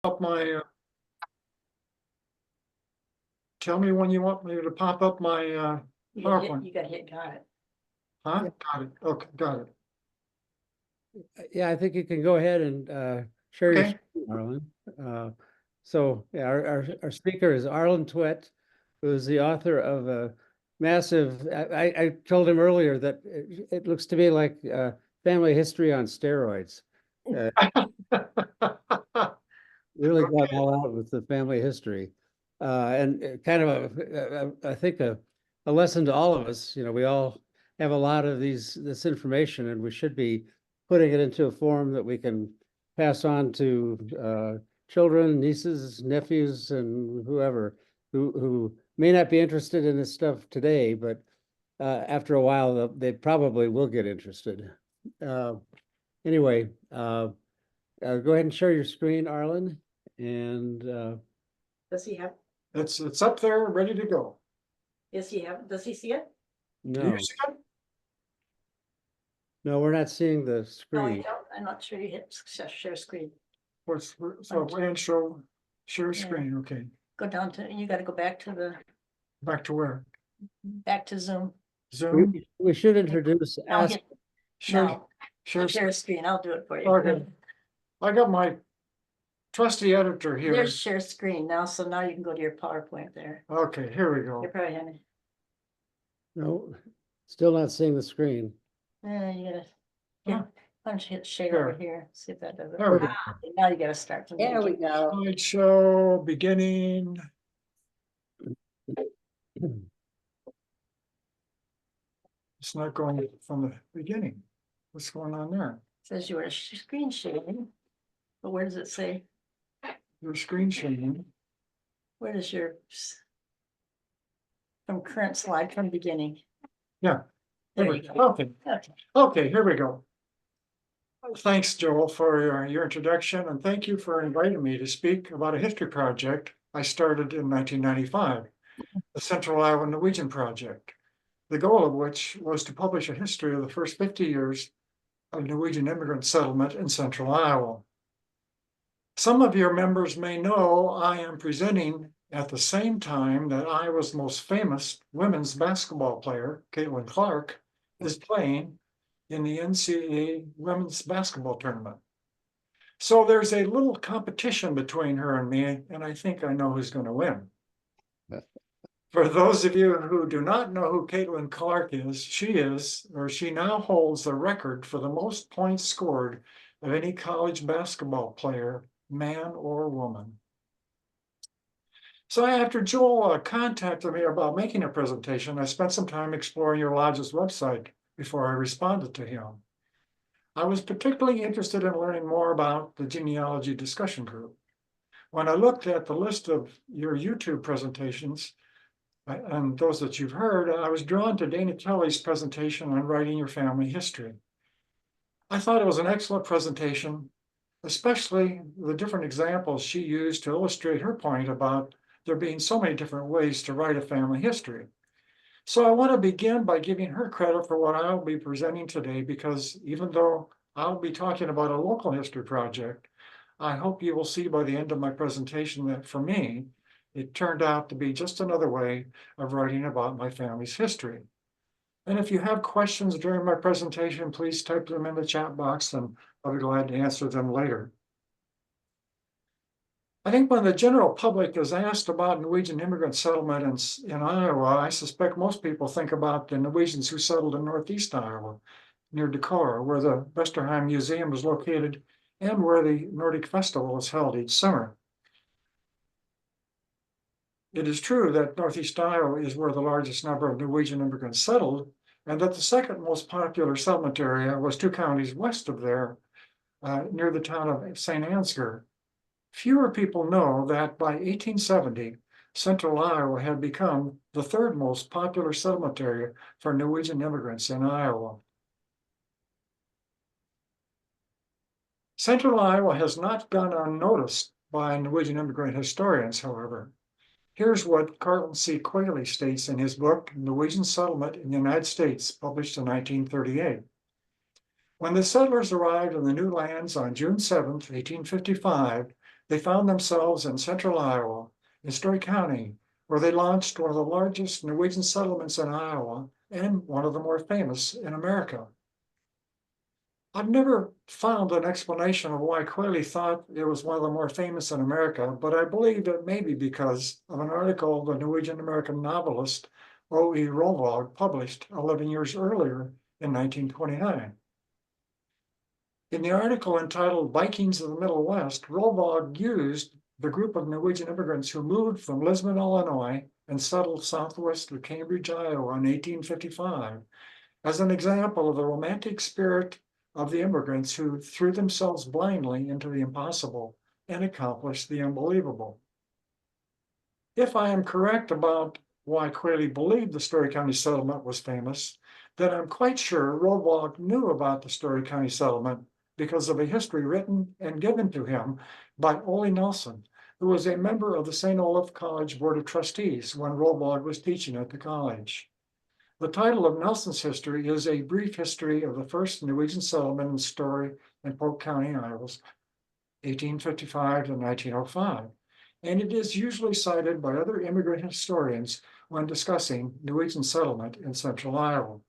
Up my, tell me when you want me to pop up my, PowerPoint. You gotta hit got it. Huh? Got it. Okay, got it. Yeah, I think you can go ahead and share your Okay. screen, Arlen. So yeah, our speaker is Arlen Twedt, who is the author of a massive, I told him earlier that it looks to me like family history on steroids. Really got all out with the family history. And kind of I think a lesson to all of us. You know, we all have a lot of this information, and we should be putting it into a form that we can pass on to children, nieces, nephews, and whoever who may not be interested in this stuff today, but after a while they probably will get interested. Anyway, go ahead and share your screen, Arlen, and Does he have, It's up there, ready to go. does he see it? Do no, you see it? no, we're not seeing the No, I screen. don't. I'm not sure you hit share screen. So and show, share Yeah. screen, okay. Go down to, you gotta go back to Back to where? Zoom. Zoom? We should introduce Now ask. hit, Share, now, share. share screen. I'll do it for you. Okay. I got my trusty editor here. There's share screen now, so now you can go to your PowerPoint there. Okay, here we go. You're probably having, No, still not seeing the screen. you gotta, Huh. here, punch hit share There. over here, see if that does it. There we go. Now you gotta start. from the There we beginning. go. Slideshow beginning. It's not going from the beginning. What's going on there? Says you are screen sharing, but where does it say? Your screen sharing. Where does your from current slide from beginning? Yeah. There There you we go. go. Okay, Okay. okay, here we go. Thanks, Joel, for your introduction, and thank you for inviting me to speak about a history project I started in 1995, the Central Iowa Norwegian Project, the goal of which was to publish a history of the first 50 years of Norwegian immigrant settlement in Central Iowa. Some of your members may know I am presenting at the same time that Iowa's most famous women's basketball player, Caitlin Clark, is playing in the NCAA women's basketball tournament. So there's a little competition between her and me, and I think I know who's going to win. For those of you who do not know who Caitlin Clark is, she now holds the record for the most points scored of any college basketball player, man or woman. So after Joel contacted me about making a presentation, I spent some time exploring your lodge's website before I responded to him. I was particularly interested in learning more about the genealogy discussion group. When I looked at the list of your YouTube presentations, and those that you've heard, I was drawn to Dana Kelly's presentation on writing your family history. I thought it was an excellent presentation, especially the different examples she used to illustrate her point about there being so many different ways to write a family history. So I want to begin by giving her credit for what I'll be presenting today, because even though I'll be talking about a local history project, I hope you will see by the end of my presentation that for me, it turned out to be just another way of writing about my family's history. And if you have questions during my presentation, please type them in the chat box and I'll be glad to answer them later. I think when the general public is asked about Norwegian immigrant settlement in Iowa, I suspect most people think about the Norwegians who settled in northeast Iowa, near Decorah, where the Vesterheim Museum is located and where the Nordic Festival is held each summer. It is true that northeast Iowa is where the largest number of Norwegian immigrants settled, and that the second most popular settlement area was 2 counties west of there, near the town of St. Ansgar. Fewer people know that by 1870, Central Iowa had become the 3rd most popular settlement area for Norwegian immigrants in Iowa. Central Iowa has not gone unnoticed by Norwegian immigrant historians, however. Here's what Carlton C. Quayle states in his book, Norwegian Settlement in the United States, published in 1938. When the settlers arrived in the new lands on June 7, 1855, They found themselves in central Iowa, in Story County, where they launched one of the largest Norwegian settlements in Iowa and one of the more famous in America. I've never found an explanation of why Quayle thought it was one of the more famous in America, but I believe it may be because of an article the Norwegian American novelist O.E. Rolvog published 11 years earlier in 1929. In the article entitled Vikings of the Middle West, Rolvog used the group of Norwegian immigrants who moved from Lisbon, Illinois, and settled southwest of Cambridge, Iowa in 1855 as an example of the romantic spirit of the immigrants who threw themselves blindly into the impossible and accomplished the unbelievable. If I am correct about why Quayle believed the Story County settlement was famous, then I'm quite sure Rolvog knew about the Story County settlement because of a history written and given to him by Ole Nelson, who was a member of the St. Olaf College Board of Trustees when Rolvog was teaching at the college. The title of Nelson's history is A Brief History of the First Norwegian Settlement in Story and Polk County, Iowa, 1855 to 1905, and it is usually cited by other immigrant historians when discussing Norwegian settlement in central Iowa.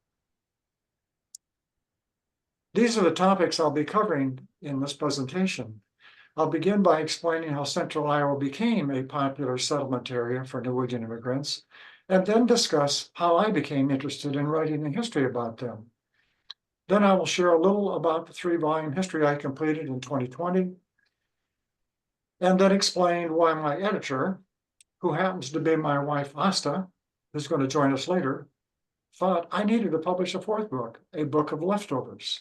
These are the topics I'll be covering in this presentation. I'll begin by explaining how central Iowa became a popular settlement area for Norwegian immigrants, and then discuss how I became interested in writing a history about them. Then I will share a little about the 3-volume history I completed in 2020, and then explain why my editor, who happens to be my wife Asta, who's going to join us later, thought I needed to publish a 4th book, a book of leftovers.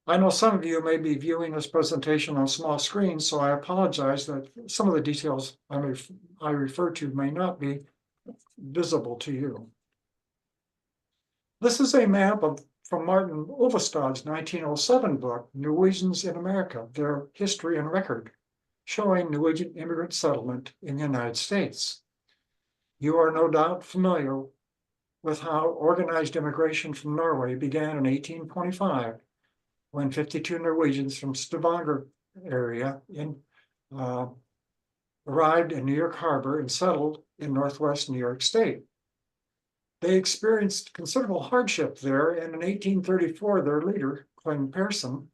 I know some of you may be viewing this presentation on small screens, so I apologize that some of the details I refer to may not be visible to you. This is a map from Martin Ovestad's 1907 book, Norwegians in America, Their History and Record, showing Norwegian immigrant settlement in the United States. You are no doubt familiar with how organized immigration from Norway began in 1825, when 52 Norwegians from Stavanger area arrived in New York Harbor and settled in Northwest New York State. They experienced considerable hardship there, and in 1834, their leader, Clem Pearson,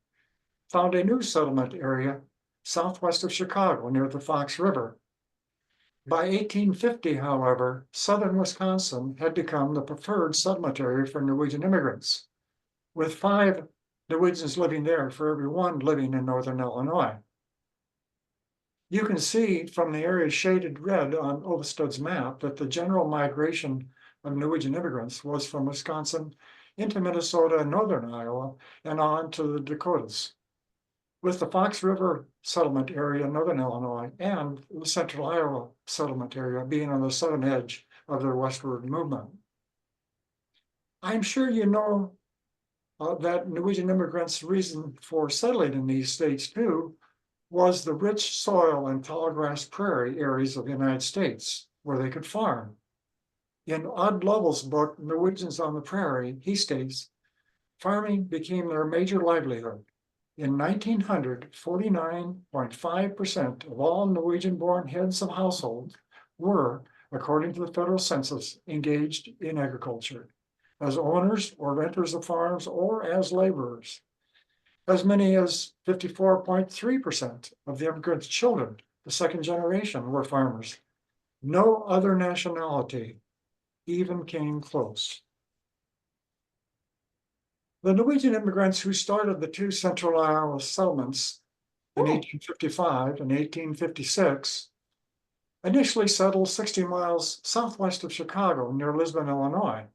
found a new settlement area southwest of Chicago near the Fox River. By 1850, however, southern Wisconsin had become the preferred settlement area for Norwegian immigrants, with 5 Norwegians living there for every 1 living in northern Illinois. You can see from the area shaded red on Ovestad's map that the general migration of Norwegian immigrants was from Wisconsin into Minnesota and northern Iowa and on to the Dakotas, with the Fox River settlement area in northern Illinois and the Central Iowa settlement area being on the southern edge of their westward movement. I'm sure you know that Norwegian immigrants' reason for settling in these states too was the rich soil and tall grass prairie areas of the United States where they could farm. In Odd Lovell's book, Norwegians on the Prairie, he states, farming became their major livelihood. In 1900, 49.5% of all Norwegian-born heads of households were, according to the federal census, engaged in agriculture, as owners or renters of farms or as laborers. As many as 54.3% of the immigrants' children, the second generation, were farmers. No other nationality even came close. The Norwegian immigrants who started the 2 Central Iowa settlements in 1855 and 1856 initially settled 60 miles southwest of Chicago near Lisbon, Illinois.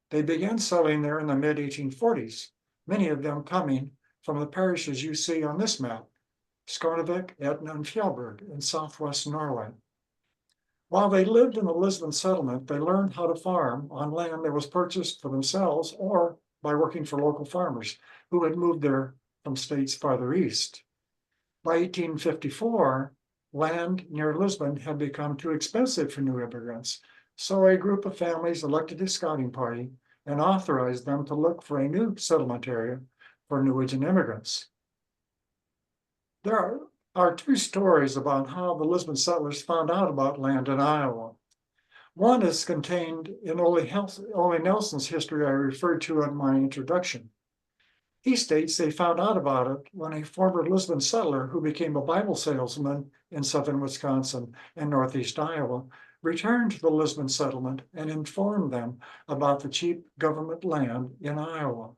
They began settling there in the mid-1840s, many of them coming from the parishes you see on this map, Skarnevik, Etne, and Fjellberg in southwest Norway. While they lived in the Lisbon settlement, they learned how to farm on land that was purchased for themselves or by working for local farmers who had moved there from states farther east. By 1854, land near Lisbon had become too expensive for new immigrants, so a group of families elected a scouting party and authorized them to look for a new settlement area for Norwegian immigrants. There are two stories about how the Lisbon settlers found out about land in Iowa. One is contained in Ole Nelson's history I referred to in my introduction. He states they found out about it when a former Lisbon settler who became a Bible salesman in southern Wisconsin and northeast Iowa returned to the Lisbon settlement and informed them about the cheap government land in Iowa.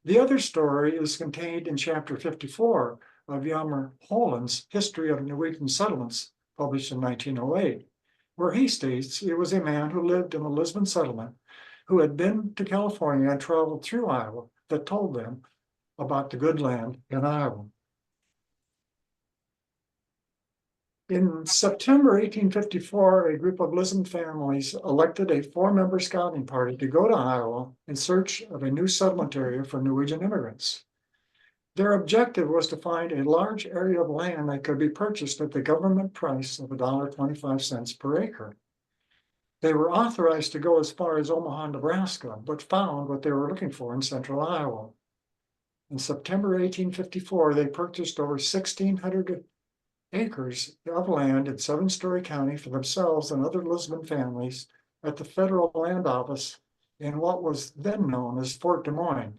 The other story is contained in chapter 54 of Hjalmar Holen's History of Norwegian Settlements, published in 1908, where he states it was a man who lived in the Lisbon settlement who had been to California and traveled through Iowa that told them about the good land in Iowa. In September 1854, a group of Lisbon families elected a 4-member scouting party to go to Iowa in search of a new settlement area for Norwegian immigrants. Their objective was to find a large area of land that could be purchased at the government price of $1.25 per acre. They were authorized to go as far as Omaha, Nebraska, but found what they were looking for in central Iowa. In September 1854, they purchased over 1,600 acres of land in Seven-Story County for themselves and other Lisbon families at the federal land office in what was then known as Fort Des Moines.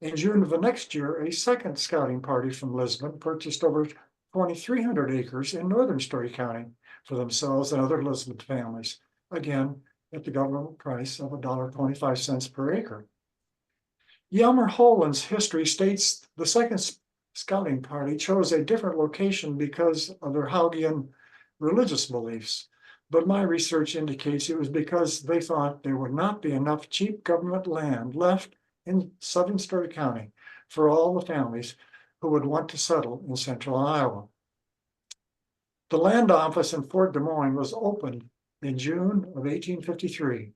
In June of the next year, a second scouting party from Lisbon purchased over 2,300 acres in northern Story County for themselves and other Lisbon families, again at the government price of $1.25 per acre. Hjalmar Holen's history states the second scouting party chose a different location because of their Haugian religious beliefs, but my research indicates it was because they thought there would not be enough cheap government land left in southern Story County for all the families who would want to settle in central Iowa. The land office in Fort Des Moines was opened in June of 1853,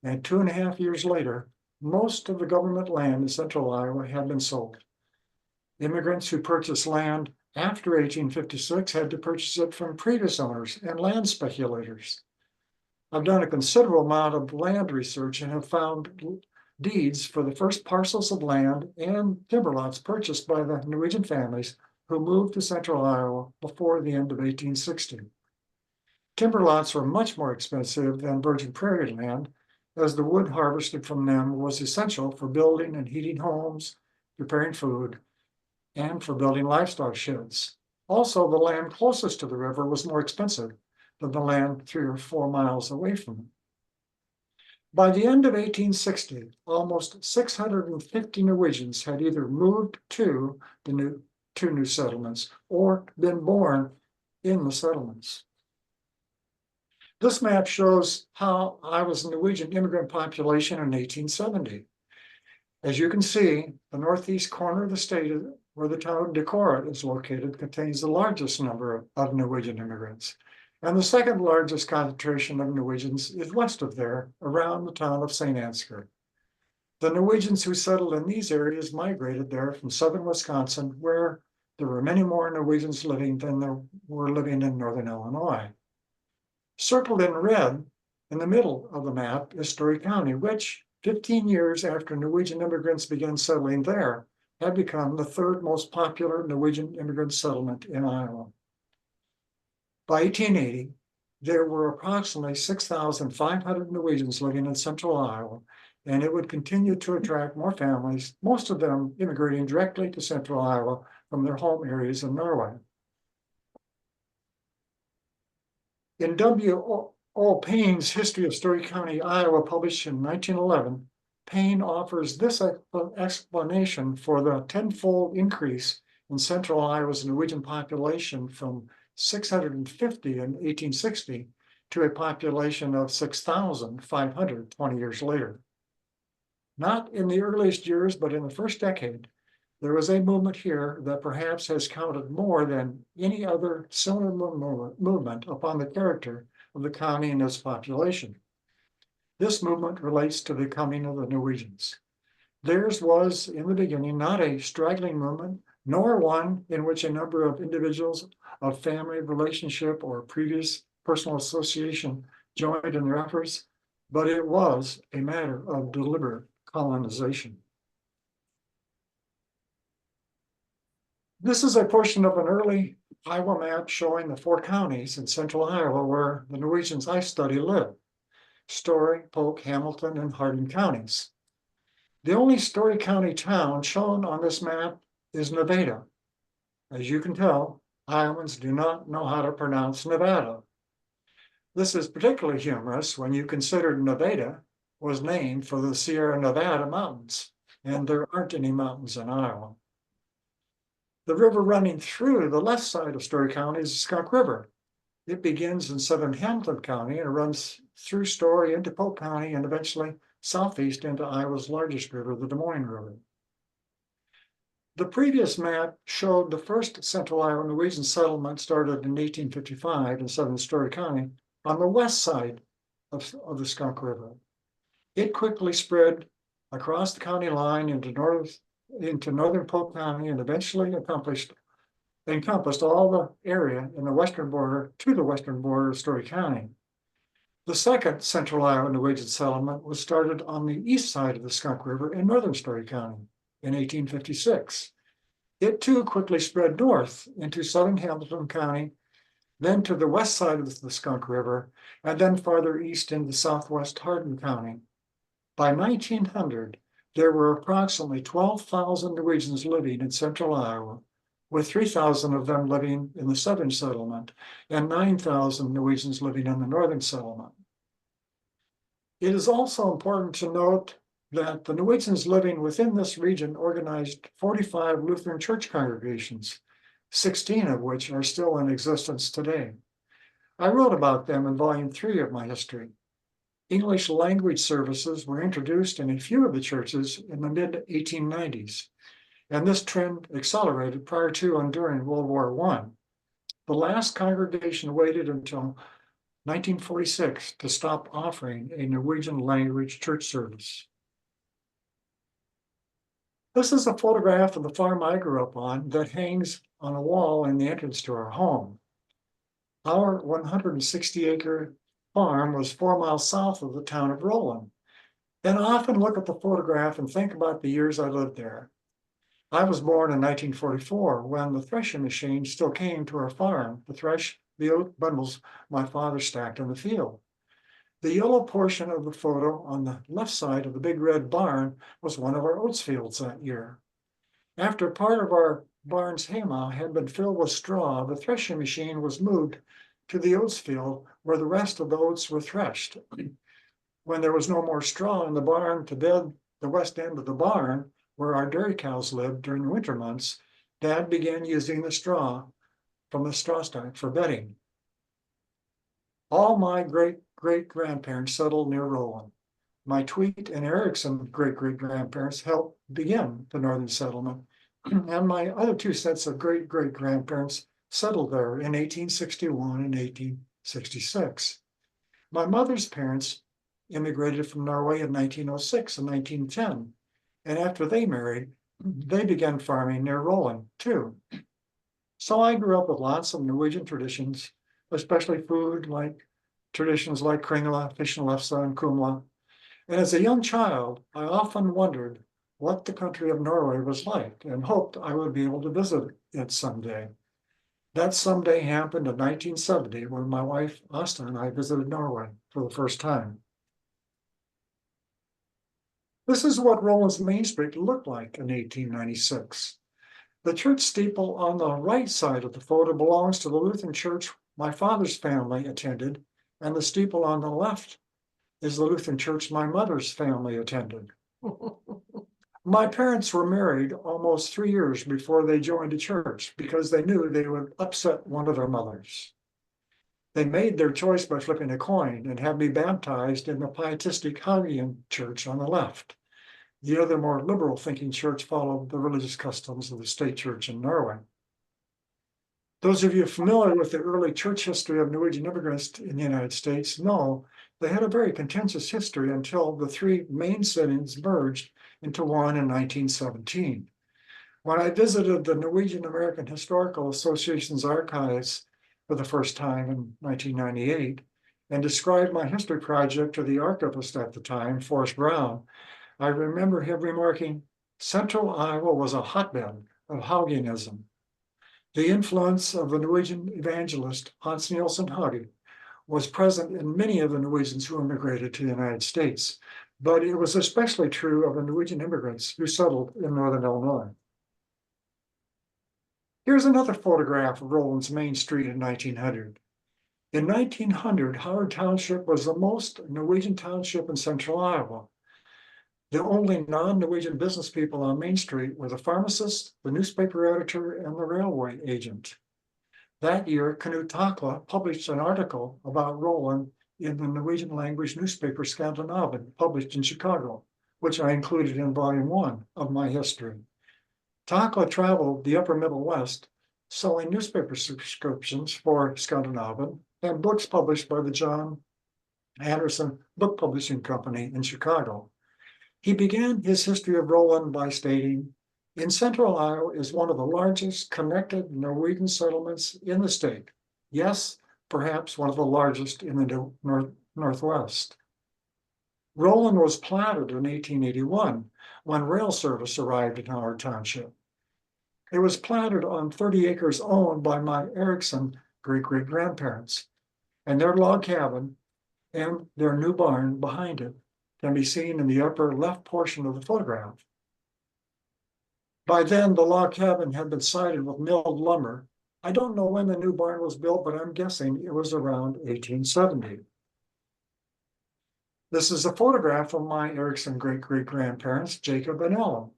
and 2.5 years later, most of the government land in central Iowa had been sold. Immigrants who purchased land after 1856 had to purchase it from previous owners and land speculators. I've done a considerable amount of land research and have found deeds for the first parcels of land and timber lots purchased by the Norwegian families who moved to central Iowa before the end of 1860. Timber lots were much more expensive than virgin prairie land, as the wood harvested from them was essential for building and heating homes, preparing food, and for building livestock sheds. Also, the land closest to the river was more expensive than the land 3 or 4 miles away from it. By the end of 1860, almost 650 Norwegians had either moved to the two new settlements or been born in the settlements. This map shows how Iowa's Norwegian immigrant population in 1870. As you can see, the northeast corner of the state, where the town of Decorah is located, contains the largest number of Norwegian immigrants. And the second largest concentration of Norwegians is west of there, around the town of St. Ansgar. The Norwegians who settled in these areas migrated there from southern Wisconsin, where there were many more Norwegians living than there were living in northern Illinois. Circled in red in the middle of the map is Story County, which 15 years after Norwegian immigrants began settling there, had become the third most popular Norwegian immigrant settlement in Iowa. By 1880, there were approximately 6,500 Norwegians living in central Iowa, and it would continue to attract more families, most of them immigrating directly to central Iowa from their home areas in Norway. In W.O. Payne's History of Story County, Iowa, published in 1911, Payne offers this explanation for the tenfold increase in central Iowa's Norwegian population from 650 in 1860 to a population of 6,500 20 years later. Not in the earliest years, but in the first decade, there was a movement here that perhaps has counted more than any other similar movement upon the character of the county and its population. This movement relates to the coming of the Norwegians. Theirs was, in the beginning, not a straggling movement, nor one in which a number of individuals of family relationship or previous personal association joined in their efforts, but it was a matter of deliberate colonization. This is a portion of an early Iowa map showing the 4 counties in central Iowa where the Norwegians I study live: Story, Polk, Hamilton, and Hardin counties. The only Story County town shown on this map is Nevada. As you can tell, Iowans do not know how to pronounce Nevada. This is particularly humorous when you consider Nevada was named for the Sierra Nevada mountains, and there aren't any mountains in Iowa. The river running through the left side of Story County is the Skunk River. It begins in southern Hamilton County and runs through Story into Polk County and eventually southeast into Iowa's largest river, the Des Moines River. The previous map showed the first Central Iowa Norwegian settlement started in 1855 in southern Story County on the west side of the Skunk River. It quickly spread across the county line into northern Polk County and eventually encompassed all the area in the western border of Story County. The second Central Iowa Norwegian settlement was started on the east side of the Skunk River in northern Story County in 1856. It too quickly spread north into southern Hamilton County, then to the west side of the Skunk River, and then farther east into southwest Hardin County. By 1900, there were approximately 12,000 Norwegians living in central Iowa, with 3,000 of them living in the southern settlement and 9,000 Norwegians living in the northern settlement. It is also important to note that the Norwegians living within this region organized 45 Lutheran church congregations, 16 of which are still in existence today. I wrote about them in volume 3 of my history. English language services were introduced in a few of the churches in the mid-1890s, and this trend accelerated prior to and during World War I. The last congregation waited until 1946 to stop offering a Norwegian language church service. This is a photograph of the farm I grew up on that hangs on a wall in the entrance to our home. Our 160-acre farm was 4 miles south of the town of Roland, and I often look at the photograph and think about the years I lived there. I was born in 1944 when the threshing machine still came to our farm to thresh the oat bundles my father stacked in the field. The yellow portion of the photo on the left side of the big red barn was one of our oats fields that year. After part of our barn's haymow had been filled with straw, the threshing machine was moved to the oats field where the rest of the oats were threshed. When there was no more straw in the barn to bed the west end of the barn, where our dairy cows lived during the winter months, Dad began using the straw from the straw stack for bedding. All my great-great-grandparents settled near Roland. My Tweet and Erickson great-great-grandparents helped begin the northern settlement, and my other 2 sets of great-great-grandparents settled there in 1861 and 1866. My mother's parents immigrated from Norway in 1906 and 1910, and after they married, they began farming near Roland too. So I grew up with lots of Norwegian traditions, especially food traditions like kringla, fiskenlefse, and kumla. And as a young child, I often wondered what the country of Norway was like and hoped I would be able to visit it someday. That someday happened in 1970 when my wife Asta and I visited Norway for the first time. This is what Roland's Main Street looked like in 1896. The church steeple on the right side of the photo belongs to the Lutheran church my father's family attended, and the steeple on the left is the Lutheran church my mother's family attended. My parents were married almost 3 years before they joined a church because they knew they would upset one of their mothers. They made their choice by flipping a coin and had me baptized in the pietistic Haugian church on the left. The other more liberal thinking church followed the religious customs of the state church in Norway. Those of you familiar with the early church history of Norwegian immigrants in the United States know they had a very contentious history until the 3 main synods merged into one in 1917. When I visited the Norwegian American Historical Association's archives for the first time in 1998 and described my history project to the archivist at the time, Forrest Brown, I remember him remarking, "Central Iowa was a hotbed of Haugianism." The influence of the Norwegian evangelist Hans Nielsen Hauge was present in many of the Norwegians who immigrated to the United States, but it was especially true of the Norwegian immigrants who settled in northern Illinois. Here's another photograph of Roland's Main Street in 1900. In 1900, Howard Township was the most Norwegian township in central Iowa. The only non-Norwegian business people on Main Street were the pharmacist, the newspaper editor, and the railway agent. That year, Knut Takla published an article about Roland in the Norwegian language newspaper Scandinavian, published in Chicago, which I included in volume 1 of my history. Takla traveled the upper Middle West, selling newspaper subscriptions for Scandinavian and books published by the John Anderson Book Publishing Company in Chicago. He began his history of Roland by stating, "In central Iowa is one of the largest connected Norwegian settlements in the state. Yes, perhaps one of the largest in the Northwest." Roland was platted in 1881 when rail service arrived in Howard Township. It was platted on 30 acres owned by my Erickson great-great-grandparents, and their log cabin and their new barn behind it can be seen in the upper left portion of the photograph. By then, the log cabin had been sided with milled lumber. I don't know when the new barn was built, but I'm guessing it was around 1870. This is a photograph of my Erickson great-great-grandparents, Jacob and Ellen.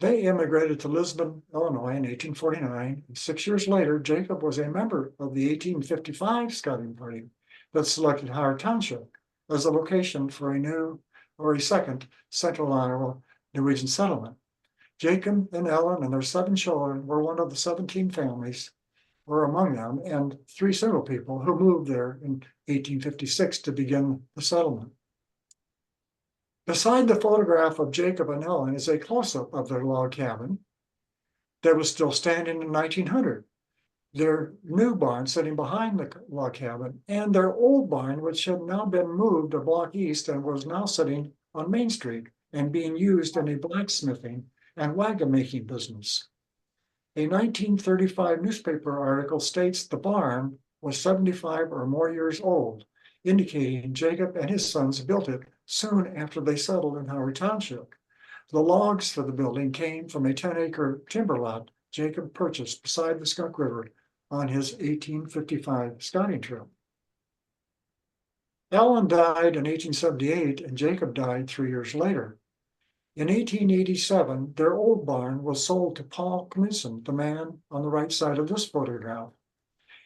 They immigrated to Lisbon, Illinois in 1849. 6 years later, Jacob was a member of the 1855 Scouting Party that selected Howard Township as a location for a second Central Iowa Norwegian settlement. Jacob and Ellen and their 7 children were one of the 17 families, were among them, and 3 single people who moved there in 1856 to begin the settlement. Beside the photograph of Jacob and Ellen is a close-up of their log cabin that was still standing in 1900. Their new barn sitting behind the log cabin, and their old barn, which had now been moved a block east and was now sitting on Main Street and being used in a blacksmithing and wagon making business. A 1935 newspaper article states the barn was 75 or more years old, indicating Jacob and his sons built it soon after they settled in Howard Township. The logs for the building came from a 10-acre timber lot Jacob purchased beside the Skunk River on his 1855 scouting trip. Ellen died in 1878 and Jacob died 3 years later. In 1887, their old barn was sold to Paul Knudsen, the man on the right side of this photograph,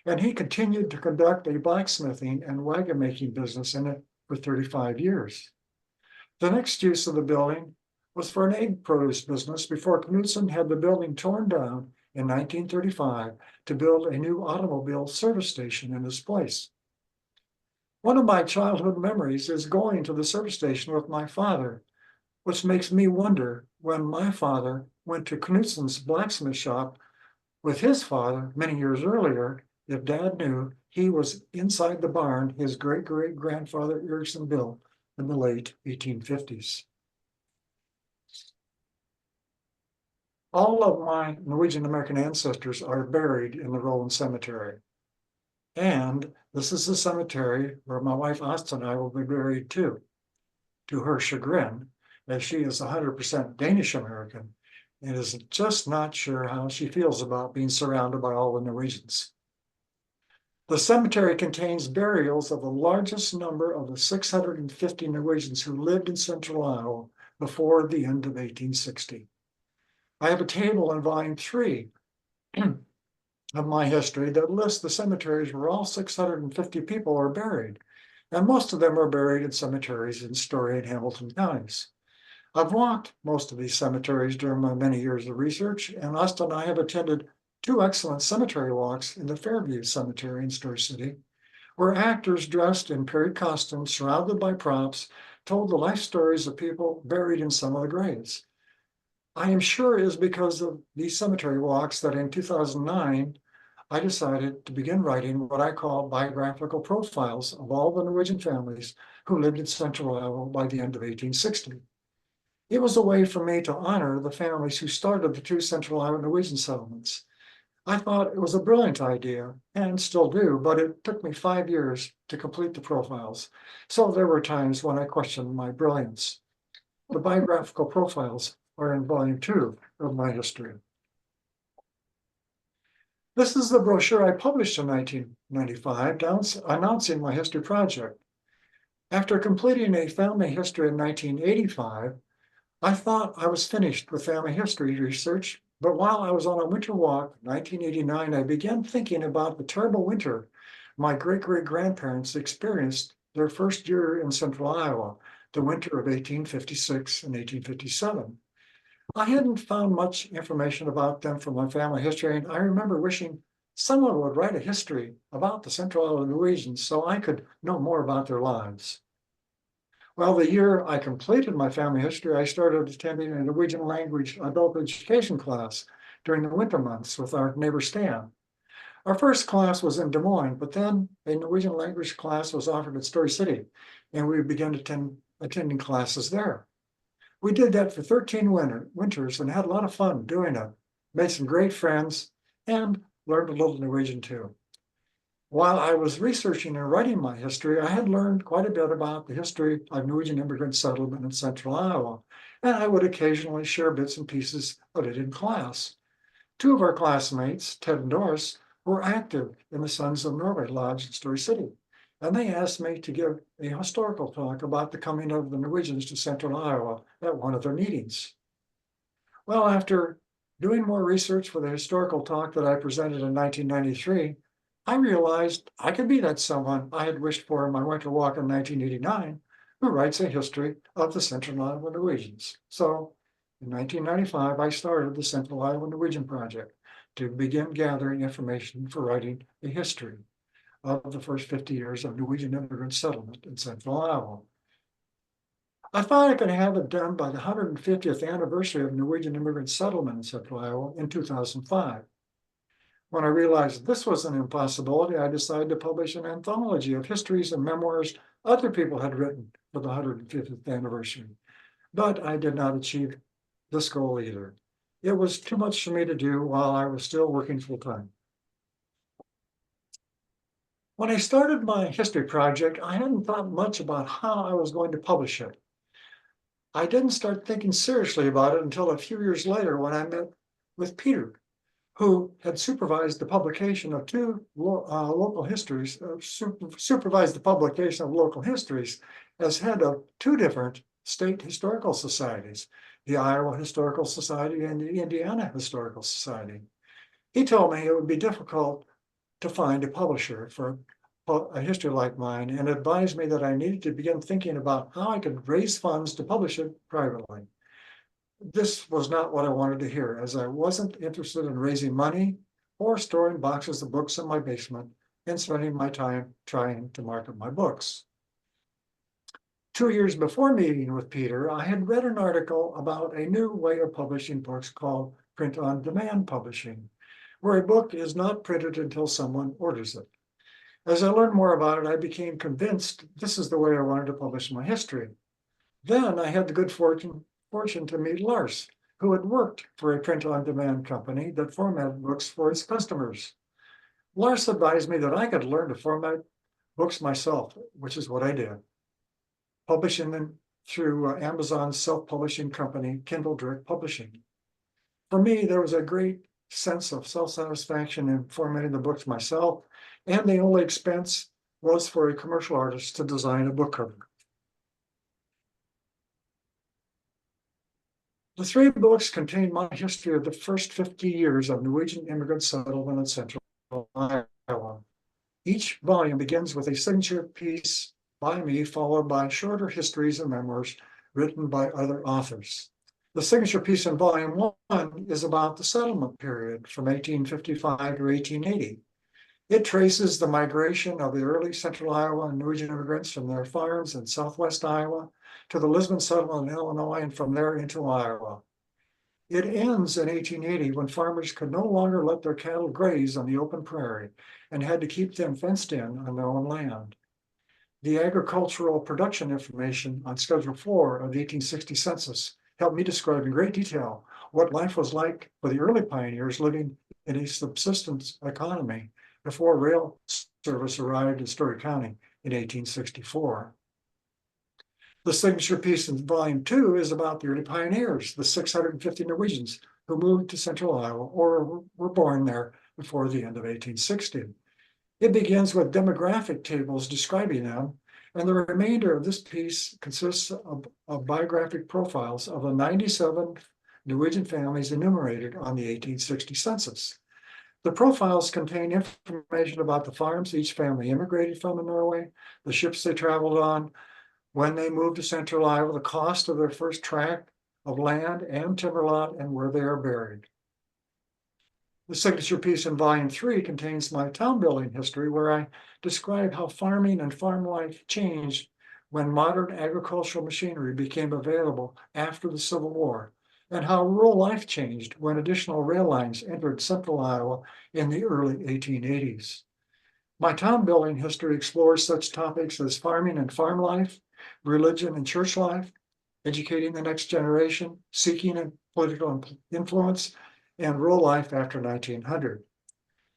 and he continued to conduct a blacksmithing and wagon making business in it for 35 years. The next use of the building was for an egg produce business before Knudsen had the building torn down in 1935 to build a new automobile service station in its place. One of my childhood memories is going to the service station with my father, which makes me wonder when my father went to Knudsen's blacksmith shop with his father many years earlier, if Dad knew he was inside the barn his great-great-grandfather Erickson built in the late 1850s. All of my Norwegian American ancestors are buried in the Roland Cemetery. And this is the cemetery where my wife Asta and I will be buried too, to her chagrin, as she is 100% Danish American and is just not sure how she feels about being surrounded by all the Norwegians. The cemetery contains burials of the largest number of the 650 Norwegians who lived in Central Iowa before the end of 1860. I have a table in volume 3 of my history that lists the cemeteries where all 650 people are buried, and most of them are buried in cemeteries in Story and Hamilton counties. I've walked most of these cemeteries during my many years of research, and Asta and I have attended 2 excellent cemetery walks in the Fairview Cemetery in Story City, where actors dressed in period costumes surrounded by props told the life stories of people buried in some of the graves. I am sure it is because of these cemetery walks that in 2009, I decided to begin writing what I call biographical profiles of all the Norwegian families who lived in Central Iowa by the end of 1860. It was a way for me to honor the families who started the 2 Central Iowa Norwegian settlements. I thought it was a brilliant idea, and still do, but it took me 5 years to complete the profiles. So there were times when I questioned my brilliance. The biographical profiles are in volume 2 of my history. This is the brochure I published in 1995 announcing my history project. After completing a family history in 1985, I thought I was finished with family history research, but while I was on a winter walk in 1989, I began thinking about the terrible winter my great-great-grandparents experienced their first year in Central Iowa, the winter of 1856 and 1857. I hadn't found much information about them from my family history, and I remember wishing someone would write a history about the Central Iowa Norwegians so I could know more about their lives. Well, the year I completed my family history, I started attending a Norwegian language adult education class during the winter months with our neighbor Stan. Our first class was in Des Moines, but then a Norwegian language class was offered at Story City, and we began attending classes there. We did that for 13 winters and had a lot of fun doing it. Made some great friends and learned a little Norwegian too. While I was researching and writing my history, I had learned quite a bit about the history of Norwegian immigrant settlement in Central Iowa, and I would occasionally share bits and pieces of it in class. Two of our classmates, Ted and Doris, were active in the Sons of Norway Lodge in Story City, and they asked me to give a historical talk about the coming of the Norwegians to Central Iowa at one of their meetings. Well, after doing more research for the historical talk that I presented in 1993, I realized I could be that someone I had wished for in my winter walk in 1989, who writes a history of the Central Iowa Norwegians. So in 1995, I started the Central Iowa Norwegian Project to begin gathering information for writing a history of the first 50 years of Norwegian immigrant settlement in Central Iowa. I thought I could have it done by the 150th anniversary of Norwegian immigrant settlement in Central Iowa in 2005. When I realized this was an impossibility, I decided to publish an anthology of histories and memoirs other people had written for the 150th anniversary. But I did not achieve this goal either. It was too much for me to do while I was still working full-time. When I started my history project, I hadn't thought much about how I was going to publish it. I didn't start thinking seriously about it until a few years later when I met with Peter, who had supervised the publication of local histories, supervised the publication of local histories as head of two different state historical societies, the Iowa Historical Society and the Indiana Historical Society. He told me it would be difficult to find a publisher for a history like mine and advised me that I needed to begin thinking about how I could raise funds to publish it privately. This was not what I wanted to hear, as I wasn't interested in raising money or storing boxes of books in my basement and spending my time trying to market my books. 2 years before meeting with Peter, I had read an article about a new way of publishing books called print-on-demand publishing, where a book is not printed until someone orders it. As I learned more about it, I became convinced this is the way I wanted to publish my history. Then I had the good fortune to meet Lars, who had worked for a print-on-demand company that formatted books for its customers. Lars advised me that I could learn to format books myself, which is what I did, publishing them through Amazon's self-publishing company, Kindle Direct Publishing. For me, there was a great sense of self-satisfaction in formatting the books myself, and the only expense was for a commercial artist to design a book cover. The 3 books contain my history of the first 50 years of Norwegian immigrant settlement in Central Iowa. Each volume begins with a signature piece by me, followed by shorter histories and memoirs written by other authors. The signature piece in volume 1 is about the settlement period from 1855 to 1880. It traces the migration of the early Central Iowa and Norwegian immigrants from their farms in southwest Iowa to the Lisbon settlement in Illinois and from there into Iowa. It ends in 1880 when farmers could no longer let their cattle graze on the open prairie and had to keep them fenced in on their own land. The agricultural production information on Schedule 4 of the 1860 census helped me describe in great detail what life was like for the early pioneers living in a subsistence economy before rail service arrived in Story County in 1864. The signature piece in volume 2 is about the early pioneers, the 650 Norwegians who moved to Central Iowa or were born there before the end of 1860. It begins with demographic tables describing them, and the remainder of this piece consists of biographic profiles of the 97 Norwegian families enumerated on the 1860 census. The profiles contain information about the farms each family immigrated from in Norway, the ships they traveled on, when they moved to Central Iowa, the cost of their first tract of land and timber lot, and where they are buried. The signature piece in volume 3 contains my town building history, where I describe how farming and farm life changed when modern agricultural machinery became available after the Civil War, and how rural life changed when additional rail lines entered Central Iowa in the early 1880s. My town building history explores such topics as farming and farm life, religion and church life, educating the next generation, seeking a political influence, and rural life after 1900.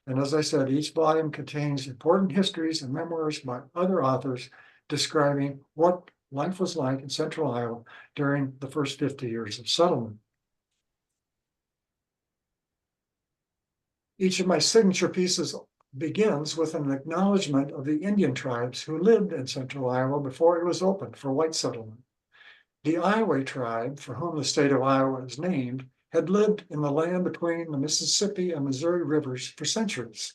And as I said, each volume contains important histories and memoirs by other authors describing what life was like in Central Iowa during the first 50 years of settlement. Each of my signature pieces begins with an acknowledgement of the Indian tribes who lived in Central Iowa before it was open for white settlement. The Iowa tribe, for whom the state of Iowa is named, had lived in the land between the Mississippi and Missouri rivers for centuries.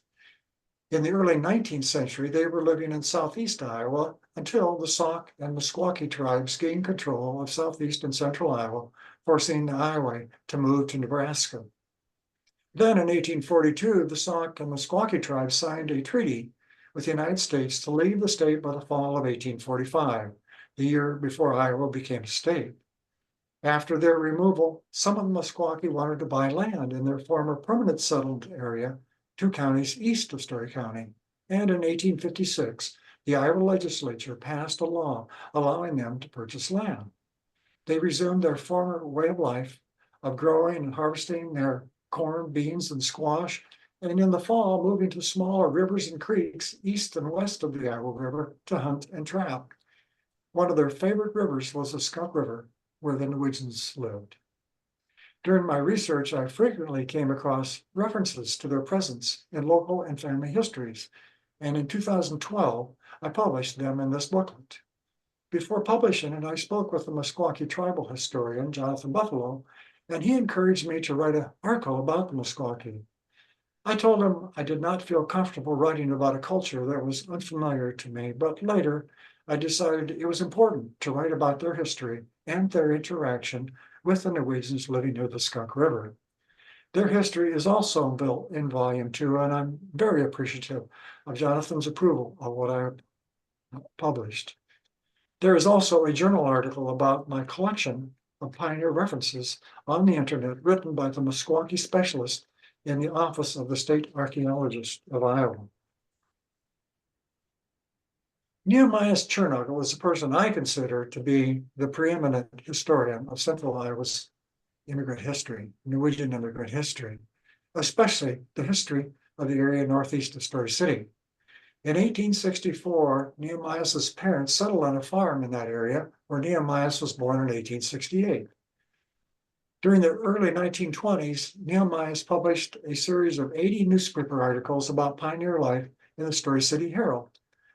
In the early 19th century, they were living in southeast Iowa until the Sauk and Meskwaki tribes gained control of southeast and central Iowa, forcing the Iowa to move to Nebraska. Then in 1842, the Sauk and Meskwaki tribes signed a treaty with the United States to leave the state by the fall of 1845, the year before Iowa became a state. After their removal, some of the Meskwaki wanted to buy land in their former permanent settled area, 2 counties east of Story County. And in 1856, the Iowa legislature passed a law allowing them to purchase land. They resumed their former way of life of growing and harvesting their corn, beans, and squash, and in the fall, moving to smaller rivers and creeks east and west of the Iowa River to hunt and trap. One of their favorite rivers was the Skunk River, where the Norwegians lived. During my research, I frequently came across references to their presence in local and family histories, and in 2012, I published them in this booklet. Before publishing it, I spoke with the Meskwaki tribal historian, Jonathan Buffalo, and he encouraged me to write an article about the Meskwaki. I told him I did not feel comfortable writing about a culture that was unfamiliar to me, but later I decided it was important to write about their history and their interaction with the Norwegians living near the Skunk River. Their history is also built in volume 2, and I'm very appreciative of Jonathan's approval of what I published. There is also a journal article about my collection of pioneer references on the internet written by the Meskwaki specialist in the office of the state archaeologist of Iowa. Nehemiah Chernogle is a person I consider to be the preeminent historian of Central Iowa's immigrant history, Norwegian immigrant history, especially the history of the area northeast of Story City. In 1864, Nehemiah's parents settled on a farm in that area where Nehemiah was born in 1868. During the early 1920s, Nehemiah published a series of 80 newspaper articles about pioneer life in the Story City Herald.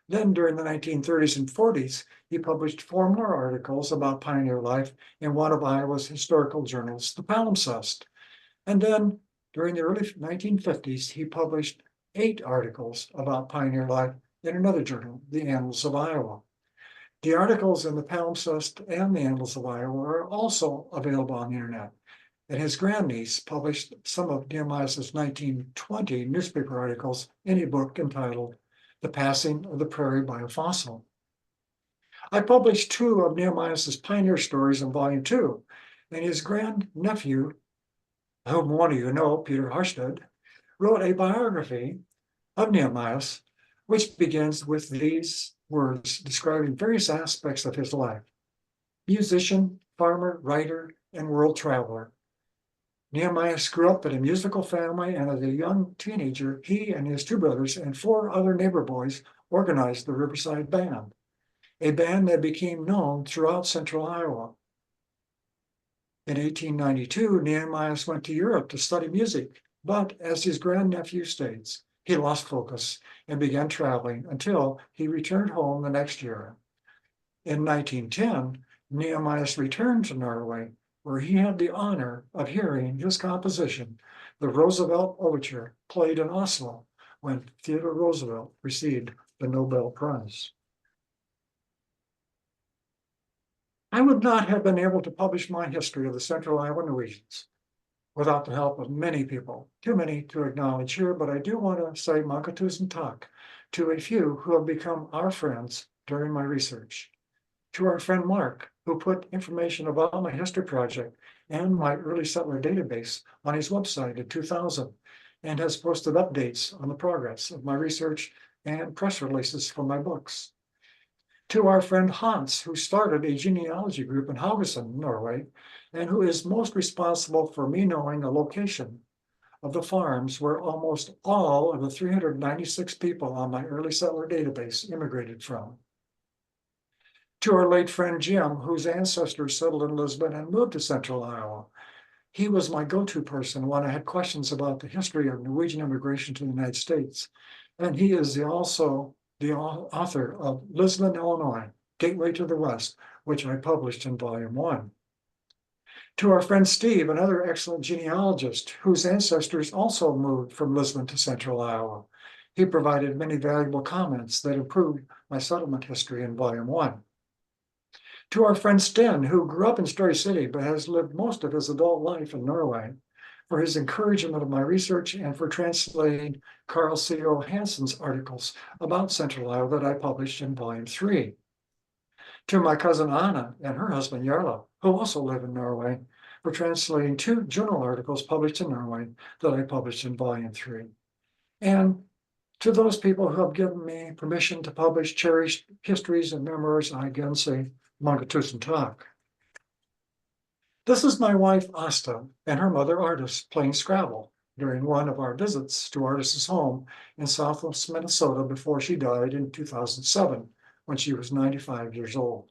Then during the 1930s and 40s, he published 4 more articles about pioneer life in one of Iowa's historical journals, the Palimpsest. And then during the early 1950s, he published 8 articles about pioneer life in another journal, the Annals of Iowa. The articles in the Palimpsest and the Annals of Iowa are also available on the internet. And his grandniece published some of Nehemiah's 1920 newspaper articles in a book entitled The Passing of the Prairie by a Fossil. I published 2 of Nehemiah's pioneer stories in volume 2, and his grandnephew, whom one of you know, Peter Harstad, wrote a biography of Nehemiah, which begins with these words describing various aspects of his life: musician, farmer, writer, and world traveler. Nehemiah grew up in a musical family, and as a young teenager, he and his two brothers and four other neighbor boys organized the Riverside Band, a band that became known throughout Central Iowa. In 1892, Nehemiah went to Europe to study music, but as his grandnephew states, he lost focus and began traveling until he returned home the next year. In 1910, Nehemiah returned to Norway, where he had the honor of hearing his composition, the Roosevelt Overture, played in Oslo when Theodore Roosevelt received the Nobel Prize. I would not have been able to publish my history of the Central Iowa Norwegians without the help of many people, too many to acknowledge here, but I do want to say Mankatus Tak to a few who have become our friends during my research. To our friend Mark, who put information about my history project and my early settler database on his website in 2000 and has posted updates on the progress of my research and press releases for my books. To our friend Hans, who started a genealogy group in Haugesund, Norway, and who is most responsible for me knowing the location of the farms where almost all of the 396 people on my early settler database immigrated from. To our late friend Jim, whose ancestors settled in Lisbon and moved to Central Iowa. He was my go-to person when I had questions about the history of Norwegian immigration to the United States. And he is also the author of Lisbon, Illinois, Gateway to the West, which I published in volume 1. To our friend Steve, another excellent genealogist whose ancestors also moved from Lisbon to Central Iowa. He provided many valuable comments that improved my settlement history in volume 1. To our friend Sten, who grew up in Story City but has lived most of his adult life in Norway, for his encouragement of my research and for translating Carl C.O. Hansen's articles about Central Iowa that I published in volume 3. To my cousin Anna and her husband Jarla, who also live in Norway, for translating 2 journal articles published in Norway that I published in volume 3. And to those people who have given me permission to publish cherished histories and memoirs, I again say Mankatus Tak. This is my wife Asta and her mother Artis playing Scrabble during one of our visits to Artis's home in southwest Minnesota before she died in 2007 when she was 95 years old.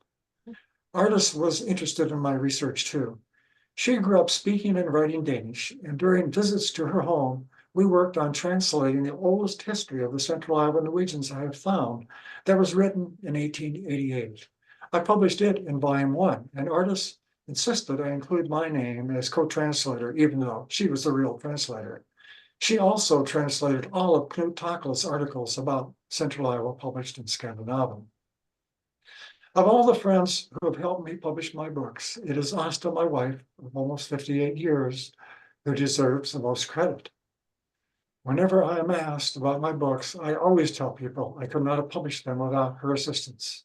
Artis was interested in my research too. She grew up speaking and writing Danish, and during visits to her home, we worked on translating the oldest history of the Central Iowa Norwegians I have found that was written in 1888. I published it in volume 1, and Artis insisted I include my name as co-translator, even though she was the real translator. She also translated all of Knut Takla's articles about Central Iowa published in Scandinavian. Of all the friends who have helped me publish my books, it is Asta, my wife, of almost 58 years, who deserves the most credit. Whenever I am asked about my books, I always tell people I could not have published them without her assistance.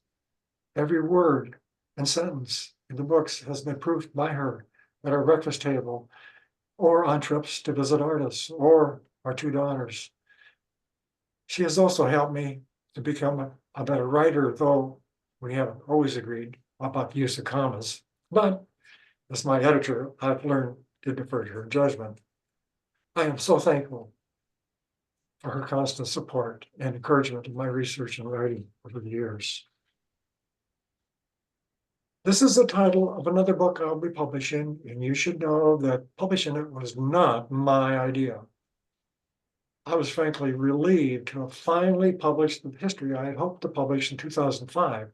Every word and sentence in the books has been proofed by her at our breakfast table or on trips to visit Artis or our 2 daughters. She has also helped me to become a better writer, though we haven't always agreed about the use of commas. But as my editor, I've learned to defer to her judgment. I am so thankful for her constant support and encouragement in my research and writing over the years. This is the title of another book I'll be publishing, and you should know that publishing it was not my idea. I was frankly relieved to have finally published the history I had hoped to publish in 2005.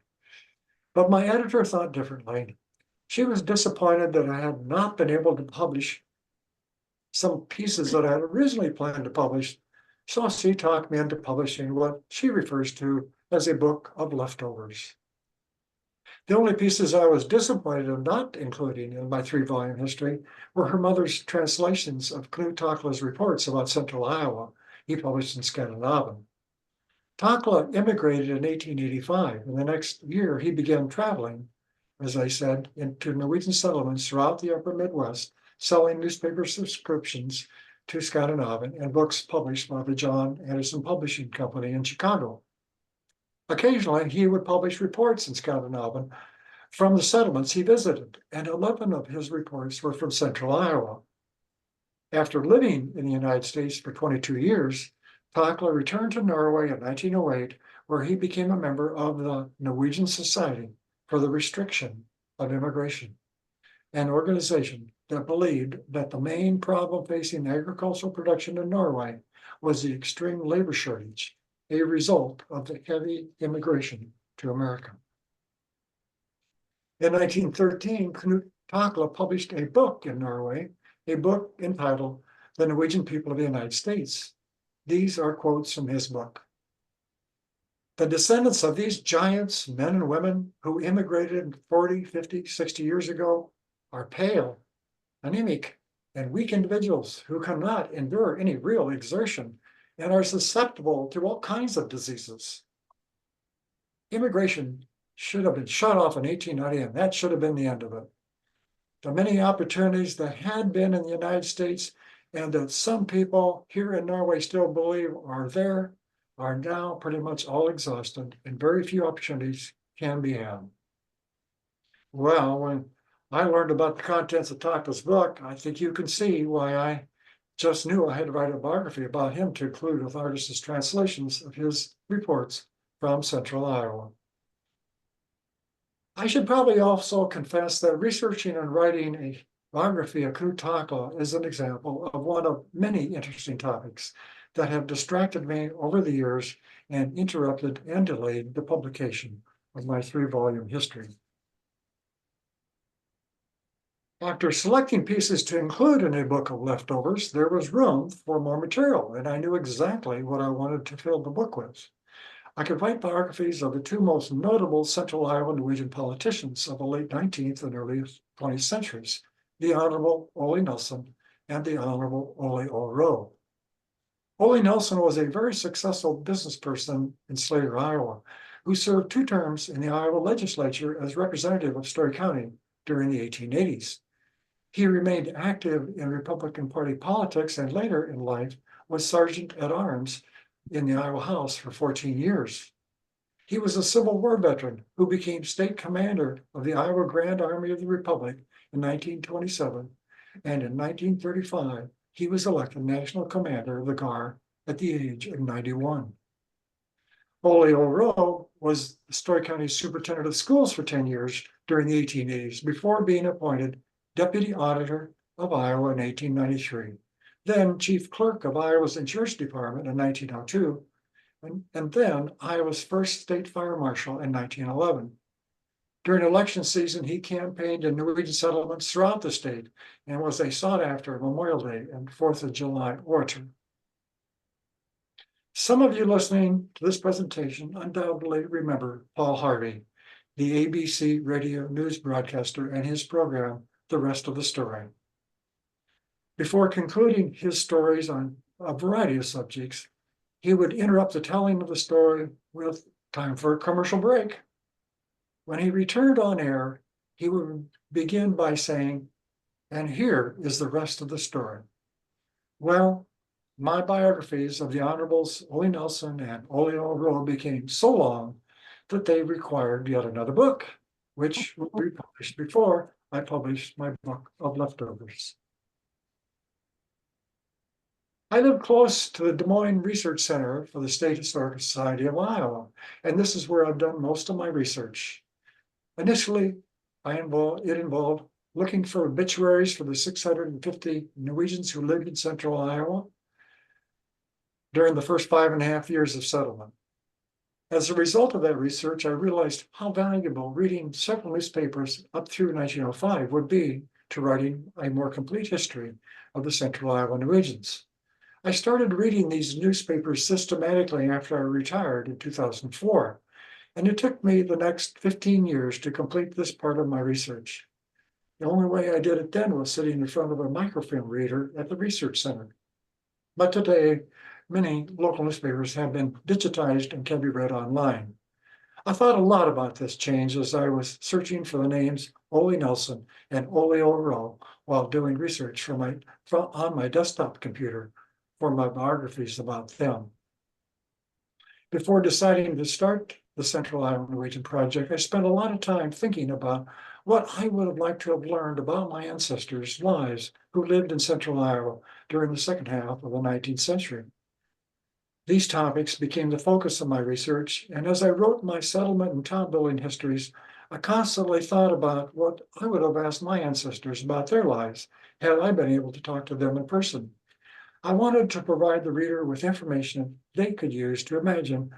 But my editor thought differently. She was disappointed that I had not been able to publish some pieces that I had originally planned to publish, so she talked me into publishing what she refers to as a book of leftovers. The only pieces I was disappointed in not including in my 3-volume history were her mother's translations of Knut Takla's reports about Central Iowa, he published in Scandinavian. Takla immigrated in 1885, and the next year he began traveling, as I said, into Norwegian settlements throughout the upper Midwest, selling newspaper subscriptions to Scandinavian and books published by the John Anderson Publishing Company in Chicago. Occasionally, he would publish reports in Scandinavian from the settlements he visited, and 11 of his reports were from Central Iowa. After living in the United States for 22 years, Takla returned to Norway in 1908, where he became a member of the Norwegian Society for the Restriction of Immigration, an organization that believed that the main problem facing agricultural production in Norway was the extreme labor shortage, a result of the heavy immigration to America. In 1913, Knut Takla published a book in Norway, a book entitled The Norwegian People of the United States. These are quotes from his book. The descendants of these giants, men and women who immigrated 40, 50, 60 years ago, are pale, anemic, and weak individuals who cannot endure any real exertion and are susceptible to all kinds of diseases. Immigration should have been shut off in 1890, and that should have been the end of it. The many opportunities that had been in the United States and that some people here in Norway still believe are there are now pretty much all exhausted, and very few opportunities can be had. Well, when I learned about the contents of Takla's book, I think you can see why I just knew I had to write a biography about him to include with artists' translations of his reports from Central Iowa. I should probably also confess that researching and writing a biography of Knut Takla is an example of one of many interesting topics that have distracted me over the years and interrupted and delayed the publication of my 3-volume history. After selecting pieces to include in a book of leftovers, there was room for more material, and I knew exactly what I wanted to fill the book with. I could write biographies of the 2 most notable Central Iowa Norwegian politicians of the late 19th and early 20th centuries, the Honorable Ole Nelson and the Honorable Ole O. Roe. Ole Nelson was a very successful business person in Slater, Iowa, who served 2 terms in the Iowa legislature as representative of Story County during the 1880s. He remained active in Republican Party politics and later in life was sergeant at arms in the Iowa House for 14 years. He was a Civil War veteran who became state commander of the Iowa Grand Army of the Republic in 1927, and in 1935, he was elected national commander of the GAR at the age of 91. Ole O. Roe was the Story County superintendent of schools for 10 years during the 1880s before being appointed deputy auditor of Iowa in 1893, then chief clerk of Iowa's insurance department in 1902, and then Iowa's first state fire marshal in 1911. During election season, he campaigned in Norwegian settlements throughout the state and was a sought-after Memorial Day and 4th of July orator. Some of you listening to this presentation undoubtedly remember Paul Harvey, the ABC radio news broadcaster, and his program, The Rest of the Story. Before concluding his stories on a variety of subjects, he would interrupt the telling of the story with time for a commercial break. When he returned on air, he would begin by saying, "And here is the rest of the story." Well, my biographies of the Honorables Ole Nelson and Ole O. Roe became so long that they required yet another book, which will be published before I published my book of leftovers. I live close to the Des Moines Research Center for the State Historical Society of Iowa, and this is where I've done most of my research. Initially, it involved looking for obituaries for the 650 Norwegians who lived in Central Iowa during the first 5.5 years of settlement. As a result of that research, I realized how valuable reading several newspapers up through 1905 would be to writing a more complete history of the Central Iowa Norwegians. I started reading these newspapers systematically after I retired in 2004, and it took me the next 15 years to complete this part of my research. The only way I did it then was sitting in front of a microfilm reader at the research center. But today, many local newspapers have been digitized and can be read online. I thought a lot about this change as I was searching for the names Ole Nelson and Ole O. Roe while doing research on my desktop computer for my biographies about them. Before deciding to start the Central Iowa Norwegian Project, I spent a lot of time thinking about what I would have liked to have learned about my ancestors' lives who lived in Central Iowa during the second half of the 19th century. These topics became the focus of my research, and as I wrote my settlement and town building histories, I constantly thought about what I would have asked my ancestors about their lives had I been able to talk to them in person. I wanted to provide the reader with information they could use to imagine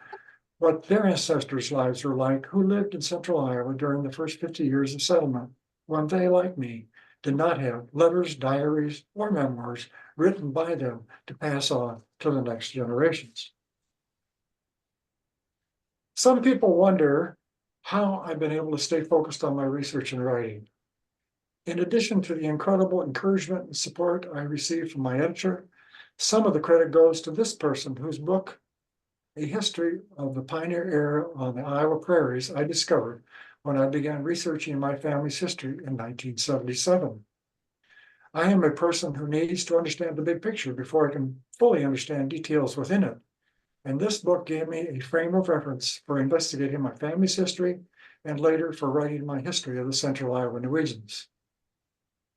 what their ancestors' lives were like who lived in Central Iowa during the first 50 years of settlement, when they, like me, did not have letters, diaries, or memoirs written by them to pass on to the next generations. Some people wonder how I've been able to stay focused on my research and writing. In addition to the incredible encouragement and support I received from my editor, some of the credit goes to this person whose book, A History of the Pioneer Era on the Iowa Prairies, I discovered when I began researching my family's history in 1977. I am a person who needs to understand the big picture before I can fully understand details within it. And this book gave me a frame of reference for investigating my family's history and later for writing my history of the Central Iowa Norwegians.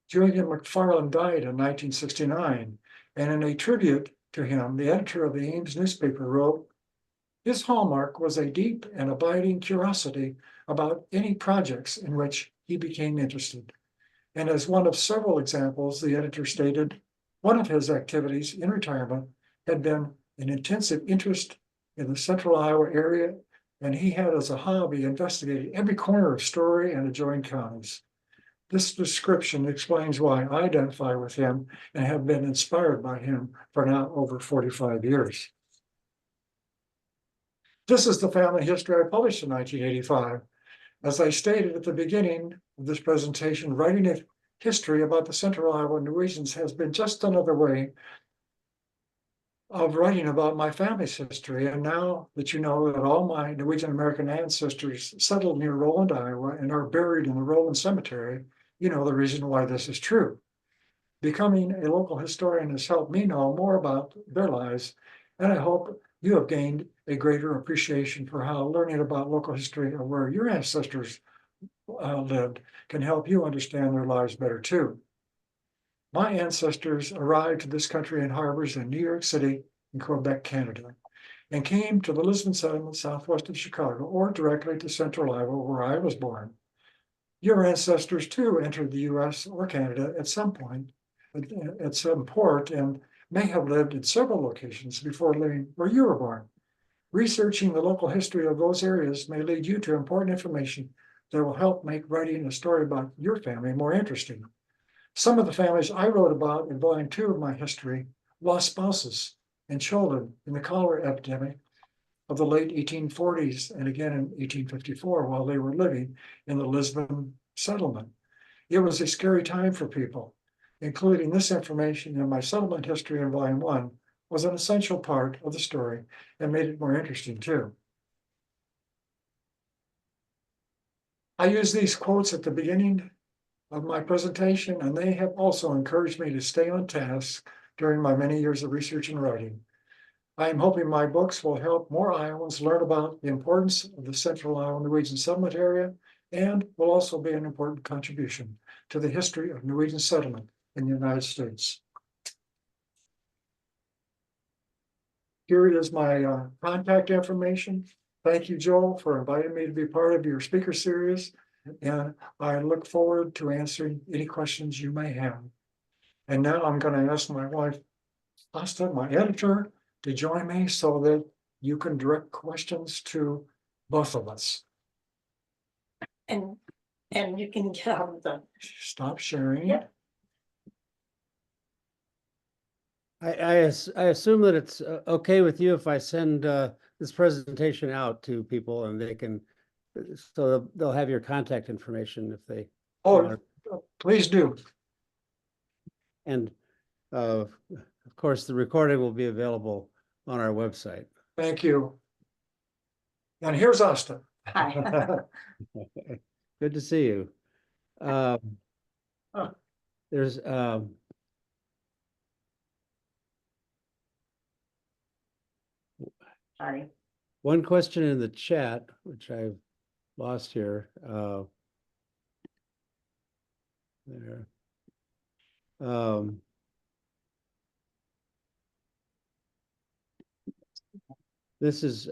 Julian McFarland died in 1969, and in a tribute to him, the editor of the Ames newspaper wrote, "His hallmark was a deep and abiding curiosity about any projects in which he became interested." And as one of several examples, the editor stated, one of his activities in retirement had been an intensive interest in the Central Iowa area, and he had as a hobby investigating every corner of Story and adjoining counties. This description explains why I identify with him and have been inspired by him for now over 45 years. This is the family history I published in 1985. As I stated at the beginning of this presentation, writing a history about the Central Iowa Norwegians has been just another way of writing about my family's history. And now that you know that all my Norwegian American ancestors settled near Roland, Iowa, and are buried in the Roland Cemetery, you know the reason why this is true. Becoming a local historian has helped me know more about their lives, and I hope you have gained a greater appreciation for how learning about local history of where your ancestors lived can help you understand their lives better too. My ancestors arrived to this country in harbors in New York City and Quebec, Canada, and came to the Lisbon settlement southwest of Chicago or directly to Central Iowa, where I was born. Your ancestors too entered the US or Canada at some point, at some port, and may have lived in several locations before living where you were born. Researching the local history of those areas may lead you to important information that will help make writing a story about your family more interesting. Some of the families I wrote about in volume 2 of my history lost spouses and children in the cholera epidemic of the late 1840s and again in 1854 while they were living in the Lisbon settlement. It was a scary time for people. Including this information in my settlement history in volume 1 was an essential part of the story and made it more interesting too. I use these quotes at the beginning of my presentation, and they have also encouraged me to stay on task during my many years of research and writing. I am hoping my books will help more Iowans learn about the importance of the Central Iowa Norwegian settlement area and will also be an important contribution to the history of Norwegian settlement in the United States. Here is my contact information. Thank you, Joel, for inviting me to be part of your speaker series, and I look forward to answering any questions you may have. And now I'm going to ask my wife, Asta, my editor, to join me so that you can direct questions to both of us. And you can get out of the, Stop sharing. Yeah. I assume that it's okay with you if I send this presentation out to people and they can, so they'll have your contact information if they. Oh, please do. And of course, the recording will be available on our website. Thank you. And here's Asta. hi. Good to see you. Oh. There's Sorry. one question in the chat, which I've lost here. there. Um, This is,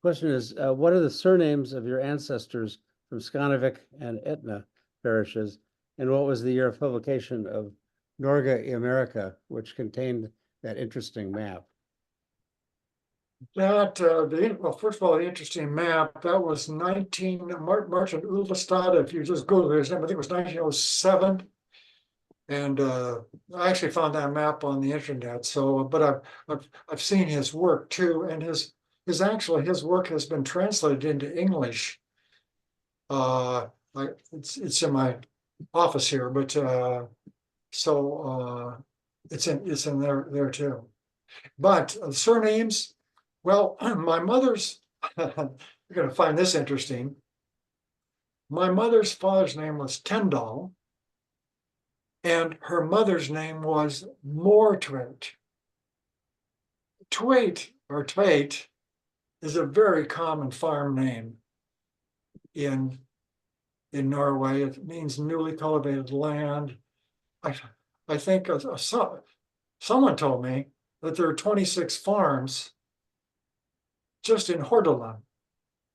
question is, what are the surnames of your ancestors from Skanevik and Etna parishes? And what was the year of publication of Norge i America, which contained that interesting map? That, well, first of all, the interesting map, that was Martin Ulvestad, if you just Google his name, I think it was 1907. And I actually found that map on the internet. So, but I've seen his work too, and his work has been translated into English. It's in my office here, but it's in there too. But surnames, well, my mother's. You're gonna find this interesting. My mother's father's name was Tyndall. And her mother's name was Mortweit. Tveit is a very common farm name in Norway. It means newly cultivated land. I think someone told me that there are 26 farms just in Hordaland,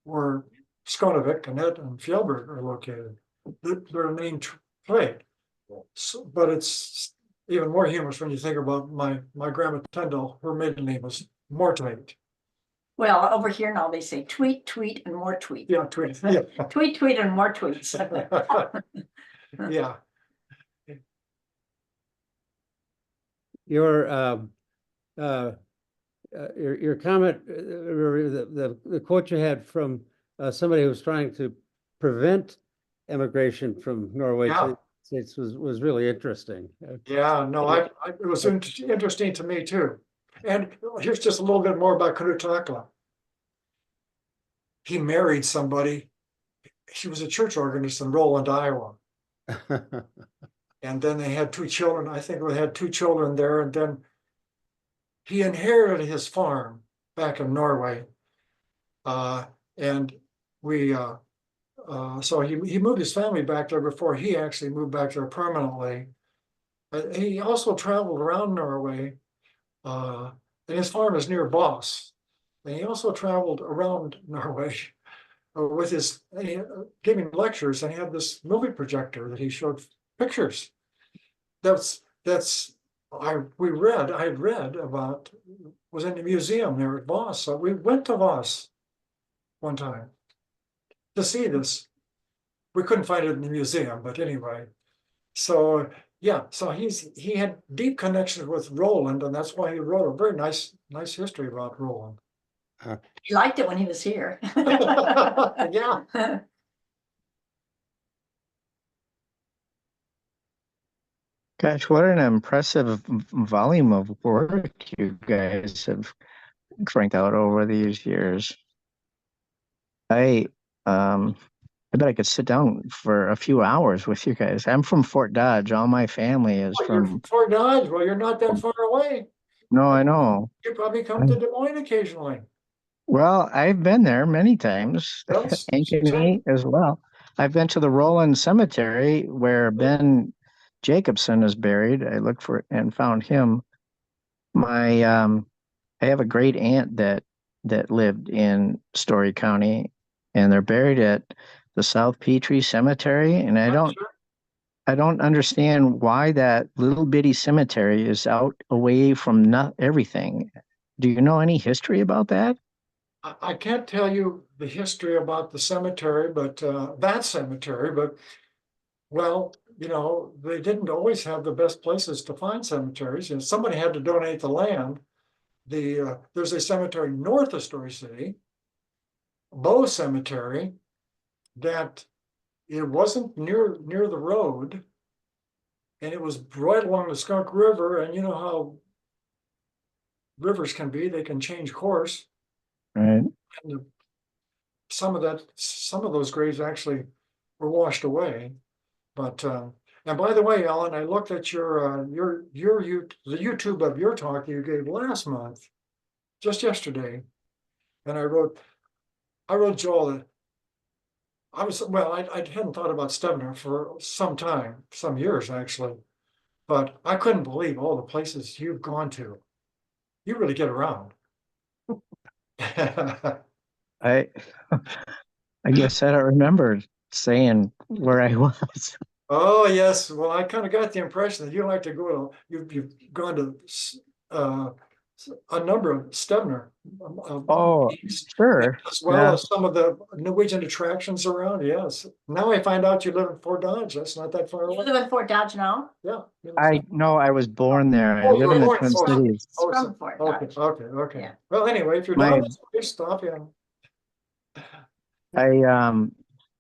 where Skanevik and Fjellberg are located. They're named Tveit. So, but it's even more humorous when you think about my grandma Tyndall. Her maiden name was Mortveit. Well, over here now they say tweet, tweet, and more tweet. Yeah, tweet. Yeah. Tweet, tweet, and more tweets. Yeah. Your comment, the quote you had from somebody who was trying to prevent emigration from Norway Yeah. to the States was really interesting. Yeah, no, it was interesting to me too. And here's just a little bit more about Knut Takla. He married somebody. She was a church organist in Roland, Iowa. And then they had 2 children. I think they had 2 children there. And then he inherited his farm back in Norway. And so he moved his family back there before he actually moved back there permanently. He also traveled around Norway, and his farm is near Voss. And he also traveled around Norway with giving lectures, and he had this movie projector that he showed pictures. I had read about, was in the museum there at Voss. So we went to Voss one time to see this. We couldn't find it in the museum, but anyway. So yeah, so he had deep connections with Roland, and that's why he wrote a very nice history about Roland. He liked it when he was here. Yeah. Gosh, what an impressive volume of work you guys have cranked out over these years. I bet I could sit down for a few hours with you guys. I'm from Fort Dodge. All my family is You're from Fort Dodge. Well, you're not that far away. No, I know. You probably come to Des Moines occasionally. Well, I've been there many times. That's Ankeny as well. I've been to the Roland Cemetery where Ben Jacobson is buried. I looked for it and found him. I have a great aunt that lived in Story County, and they're buried at the South Petrie Cemetery. And I don't understand why that little bitty cemetery is out away from everything. Do you know any history about that? I can't tell you the history about the cemetery, but that cemetery, but well, they didn't always have the best places to find cemeteries, and somebody had to donate the land. There's a cemetery north of Story City, Bow Cemetery, that it wasn't near the road, and it was right along the Skunk River, and you know how rivers can be, they can change course. Right. And some of those graves actually were washed away. But and by the way, Alan, I looked at the YouTube of your talk you gave last month, just yesterday, and I wrote Joel that I hadn't thought about Stebner for some time, some years actually. But I couldn't believe all the places you've gone to. You really get around. I I guess I don't remember saying where I was. Oh, yes. Well, I kind of got the impression that you like to go to, you've gone to uh, a number of Stebner Oh, meetings, sure. as well Yeah. as some of the Norwegian attractions around. Yes. Now I find out you live in Fort Dodge. That's not that far You away. live in Fort Dodge now? Yeah. I know I was born there. I Oh, you live were in the born in Twin Fort- Cities. Oh, From Fort okay, Dodge. okay. Yeah. Well, anyway, if you're My done, please stop in. I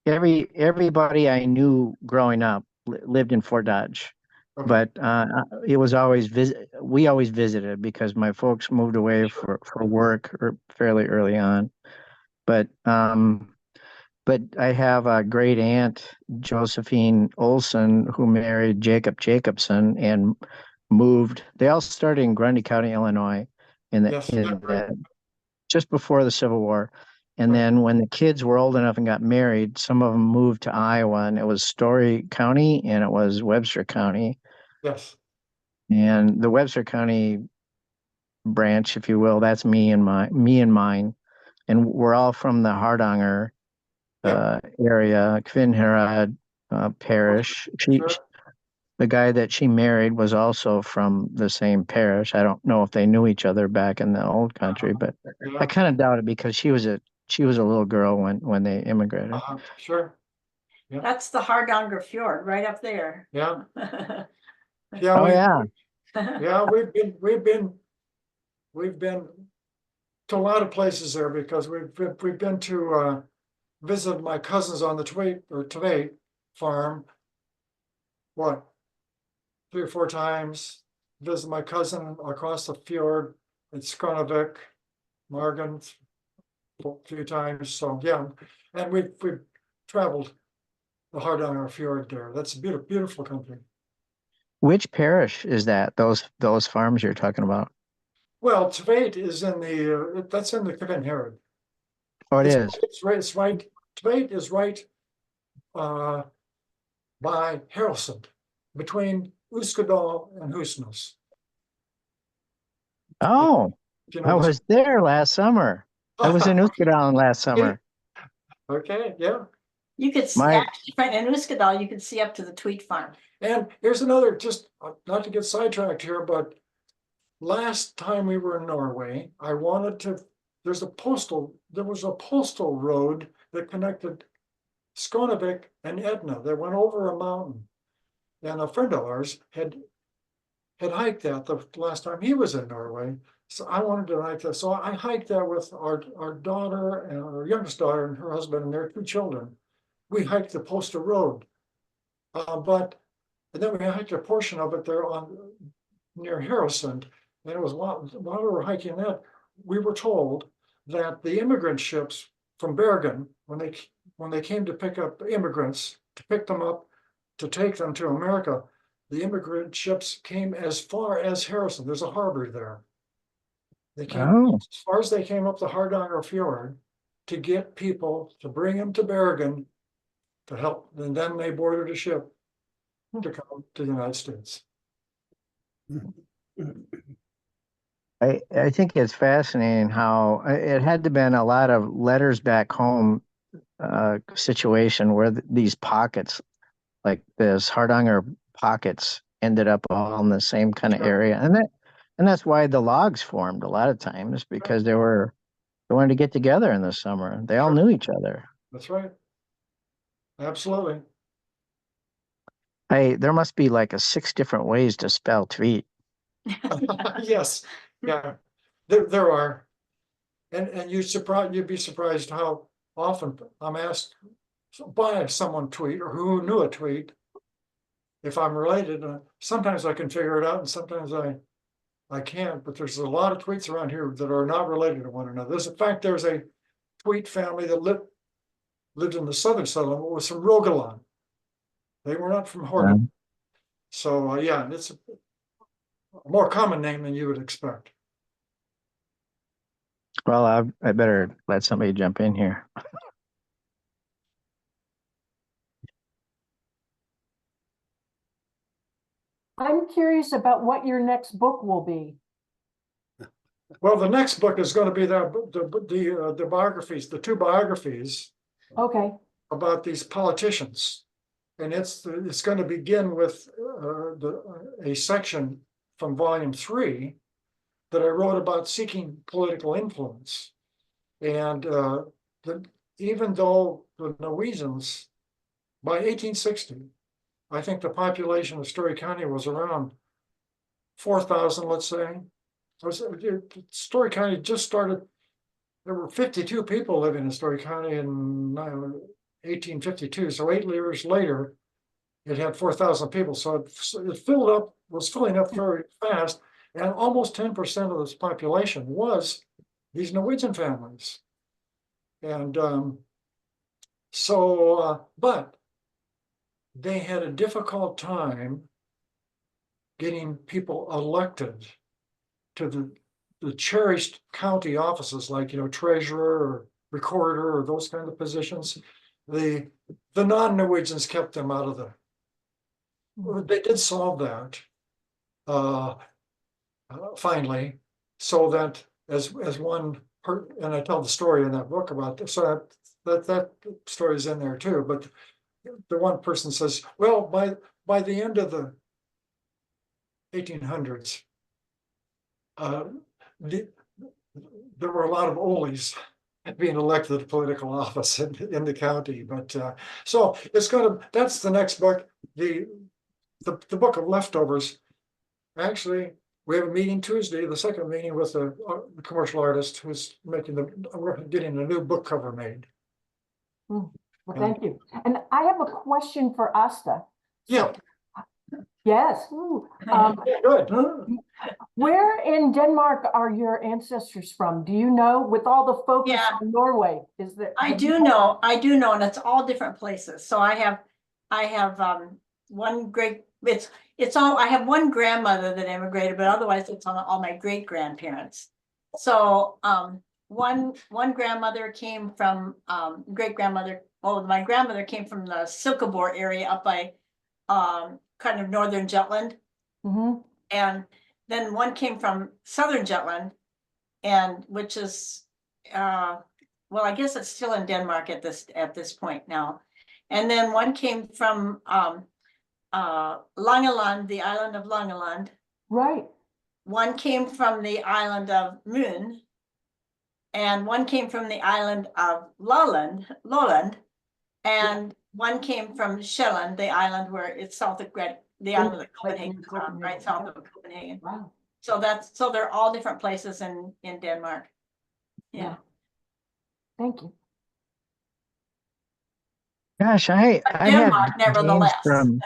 everybody I knew growing up lived in Fort Dodge, Okay. but it was always we always visited because my folks moved away for work fairly early on. But but I have a great aunt, Josephine Olson, who married Jacob Jacobson and moved. They all started in Grundy County, Illinois, Yes. in the just before the Civil War. And Right. then when the kids were old enough and got married, some of them moved to Iowa, and it was Story County and it was Webster County. Yes. And the Webster County branch, if you will, that's me and mine. And we're all from the Hardanger Yeah. area, Kvinherad parish. Sure. The guy that she married was also from the same parish. I don't know if they knew each other back in the old country, but I Yeah. kind of doubt it because she was a little girl when they immigrated. Sure. That's the Hardanger Fjord right up there. Yeah. Oh Yeah. yeah, Yeah. We've been to a lot of places there because we've been to visit my cousins on the Tveit farm. What, 3 or 4 times? Visit my cousin across the fjord at Skronevik, Margan, a few times. So yeah, and we've traveled the Hardanger Fjord there. That's a beautiful, beautiful country. which parish is that? Those farms you're talking about? Well, Tveit is in that's in the Kvinherad. Oh, it It's is. it's right. Tveit is right uh, by Haraldsund, between Uskadal and Husnes. Oh, If you I know was there last summer. I was in this. Uskadalen last summer. Okay, yeah. You could My actually, right in Uskadal, you could see up to the Tweet farm. And here's another, just not to get sidetracked here, but last time we were in Norway, I wanted to, there was a postal road that connected Skånevik and Edna that went over a mountain. And a friend of ours had hiked that the last time he was in Norway. So I wanted to hike that. So I hiked that with our daughter and our youngest daughter and her husband and their 2 children. We hiked the postal road. And then we hiked a portion of it there near Harrison. And it was while we were hiking that, we were told that the immigrant ships from Bergen, when they came to pick up immigrants, to pick them up, to take them to America, the immigrant ships came as far as Harrison. There's a harbor there. They came oh, as far as they came up the Hardanger Fjord to get people to bring them to Bergen to help, and then they boarded a ship to come to the United States. I think it's fascinating how it had to been a lot of letters back home situation where these pockets, like this Hardanger pockets, ended up all in the same kind of Sure. area, and that's why the logs formed a lot of times because they wanted to get together in the summer. They all Sure. knew each other. That's right. Absolutely. There must be like 6 different ways to spell tweet. Yes, yeah, there are. And you'd be surprised how often I'm asked by someone tweet or who knew a tweet if I'm related. Sometimes I can figure it out and sometimes I can't, but there's a lot of tweets around here that are not related to one another. There's a tweet family that lived in the southern settlement was from Rogaland. They were not from Horgen. So yeah, it's a more common name than you would expect. Well, I better let somebody jump in here. I'm curious about what your next book will be. Well, the next book is going to be the biographies, the two biographies Okay, about these politicians. And it's going to begin with a section from volume 3 that I wrote about seeking political influence. And even though the Norwegians, by 1860, I think the population of Story County was around 4,000, let's say. Story County just started. There were 52 people living in Story County in 1852. So 8 years later, it had 4,000 people. So it was filling up very fast. And almost 10% of this population was these Norwegian families. And but they had a difficult time getting people elected to the cherished county offices, like, treasurer or recorder or those kind of positions. The non-Norwegians kept them out of they did solve that finally, so that as one and I tell the story in that book about this, so that story is in there too. But the one person says, well, by the end of the 1800s, there were a lot of oldies being elected to political office in the county. But so that's the next book. The book of leftovers. Actually, we have a meeting Tuesday, the second meeting with a commercial artist who's getting a new book cover made. well, thank you. And I have a question for Asta. Yeah. Yes. Good. Where in Denmark are your ancestors from? Do you know, with all the focus Yeah. on Norway? Is there? I do know, and it's all different places. So I have one great, it's all, I have one grandmother that immigrated, but otherwise it's all my great grandparents. So one grandmother came from great grandmother. Oh, my grandmother came from the Silkeborg area up by kind of northern Jutland. Mhm. And then one came from southern Jutland, and which is well, I guess it's still in Denmark at this point now. And then one came from Langeland, the island of Langeland. Right. One came from the island of Møn, and one came from the island of Lolland, and one came from Sjælland, the island where it's south of the island that Copenhagen, right south of Copenhagen. Wow. So they're all different places in Denmark. Yeah. Thank you. Gosh, I have Denmark, names nevertheless. from.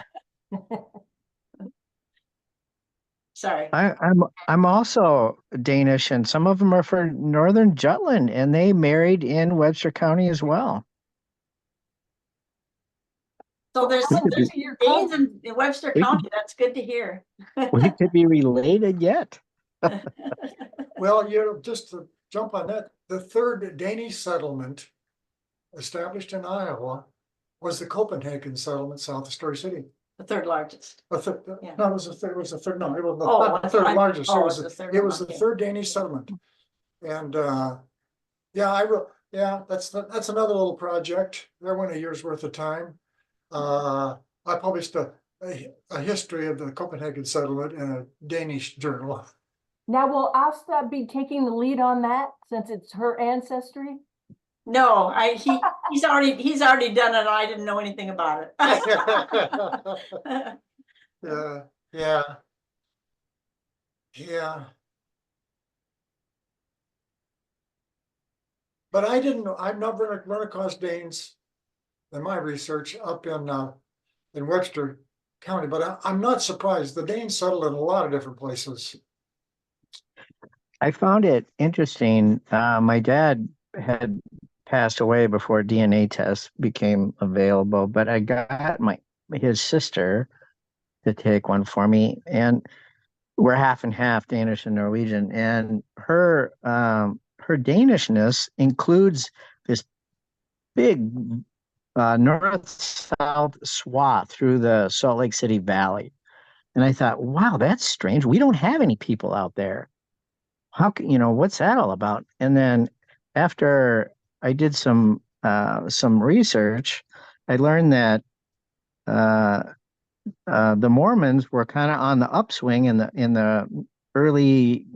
Sorry. I'm also Danish, and some of them are from northern Jutland, and they married in Webster County as well. So there's We some could be- Danes in Webster we County. That's good to hear. We could be related yet. Well, just to jump on that, the third Danish settlement established in Iowa was the Copenhagen settlement south of Story City. The third largest. Yeah. No, it was the third. No, it was Oh, the third largest. oh, It was the third it was one, the okay. third Danish settlement, and that's another little project. That went a year's worth of time. I published a history of the Copenhagen settlement in a Danish journal. Now, will Asta be taking the lead on that since it's her ancestry? No, he's already done it. I didn't know anything about it. Yeah. But I've never run across Danes in my research up in Webster County, but I'm not surprised. The Danes settled in a lot of different places. I found it interesting. My dad had passed away before DNA tests became available, but I got his sister to take one for me, and we're half and half, Danish and Norwegian, and her Danishness includes this big north-south swath through the Salt Lake City Valley. And I thought, wow, that's strange. We don't have any people out there. How can, what's that all about? And then after I did some research, I learned that the Mormons were kind of on the upswing in the early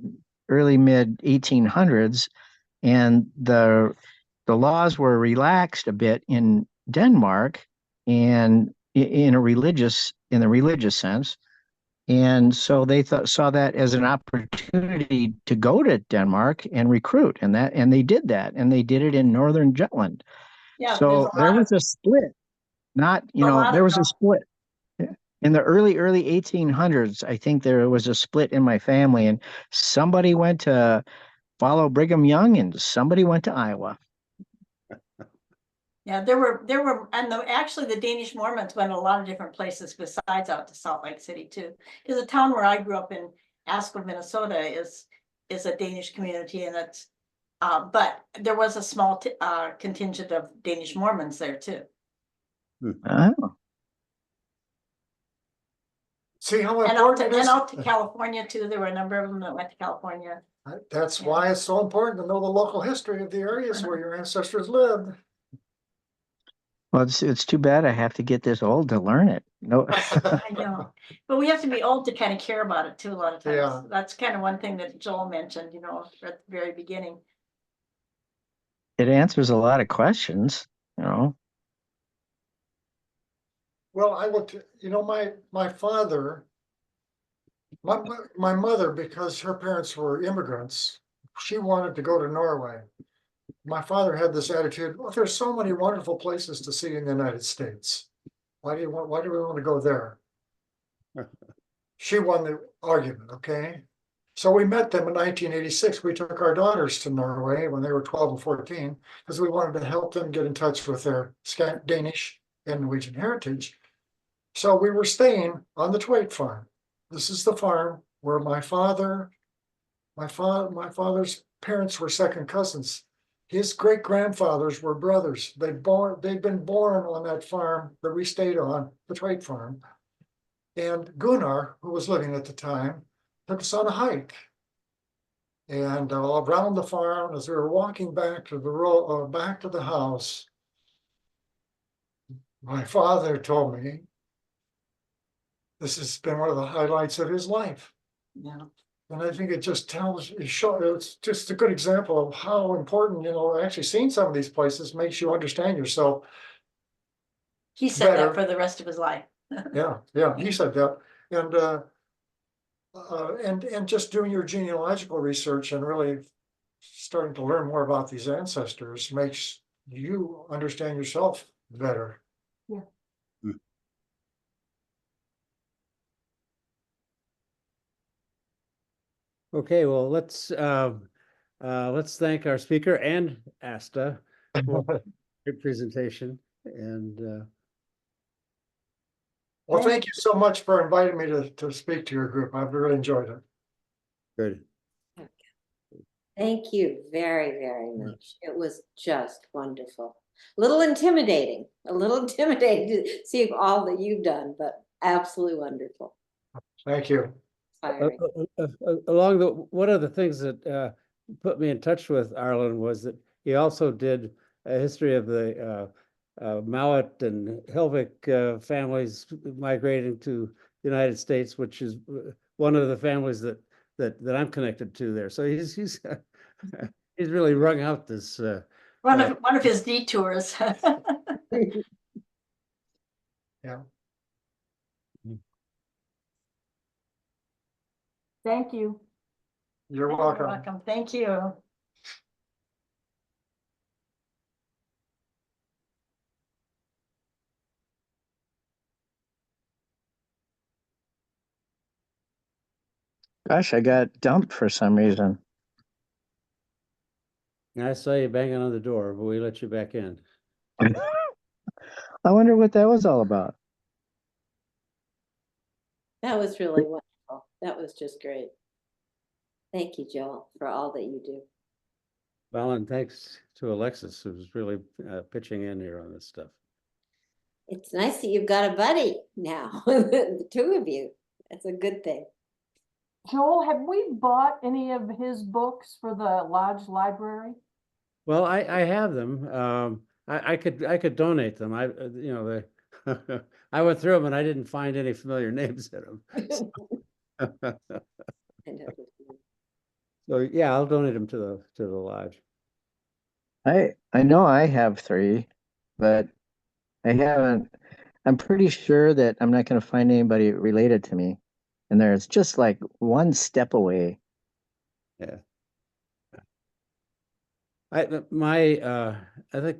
mid 1800s, and the laws were relaxed a bit in Denmark, and in the religious sense. And so they saw that as an opportunity to go to Denmark and recruit, and they did that, and they did it in northern Jutland. Yeah, So there was a split. There was a split in the early 1800s. I think there was a split in my family, and somebody went to follow Brigham Young, and somebody went to Iowa. Yeah, there were, and actually the Danish Mormons went a lot of different places besides out to Salt Lake City too. Because the town where I grew up in, Askell, Minnesota, is a Danish community, and it's, but there was a small contingent of Danish Mormons there too. Oh, See how And important it is? out to California too. There were a number of them that went to California. That's why it's so important to know the local history of the areas where your ancestors lived. well, it's too bad I have to get this old to learn it. No, I know, but we have to be old to kind of care about it too a lot of times. Yeah. That's kind of one thing that Joel mentioned, at the very beginning. it answers a lot of questions. Well, I looked, my father, my mother, because her parents were immigrants, she wanted to go to Norway. My father had this attitude, well, there's so many wonderful places to see in the United States. Why do we want to go there? She won the argument, okay? So we met them in 1986. We took our daughters to Norway when they were 12 and 14 because we wanted to help them get in touch with their Danish and Norwegian heritage. So we were staying on the Twedt farm. This is the farm where my father's parents were second cousins. His great grandfathers were brothers. They'd been born on that farm that we stayed on, the Twedt farm. And Gunnar, who was living at the time, took us on a hike. And around the farm, as we were walking back to the house, my father told me this has been one of the highlights of his life. Yeah. And I think it just it's just a good example of how important, actually seeing some of these places makes you understand yourself. He said Better. that for the rest of his life. Yeah, he said that. And just doing your genealogical research and really starting to learn more about these ancestors makes you understand yourself better. Yeah. Okay, well, let's thank our speaker and Asta for your presentation. And Well, thank you so much for inviting me to speak to your group. I've really enjoyed it. good. Thank you very, very much. It was just wonderful. A little intimidating to see all that you've done, but absolutely wonderful. Thank you. Inspiring. One of the things that put me in touch with Arlen was that he also did a history of the Mowat and Helvik families migrating to the United States, which is one of the families that I'm connected to there. So he's he's really wrung out this. One of his detours. Yeah. Thank you. You're You're welcome. welcome. Thank you. gosh, I got dumped for some reason. I saw you banging on the door, but we let you back in. I wonder what that was all about. That was really wonderful. That was just great. Thank you, Joel, for all that you do. Well, and thanks to Alexis, who's really pitching in here on this stuff. It's nice that you've got a buddy now, the two of you. It's a good thing. Joel, have we bought any of his books for the Lodge Library? Well, I have them. I could donate them. I went through them and I didn't find any familiar names in them. I know. So yeah, I'll donate them to the lodge. I know I have 3, but I haven't. I'm pretty sure that I'm not going to find anybody related to me. And there's just like one step away. Yeah. I think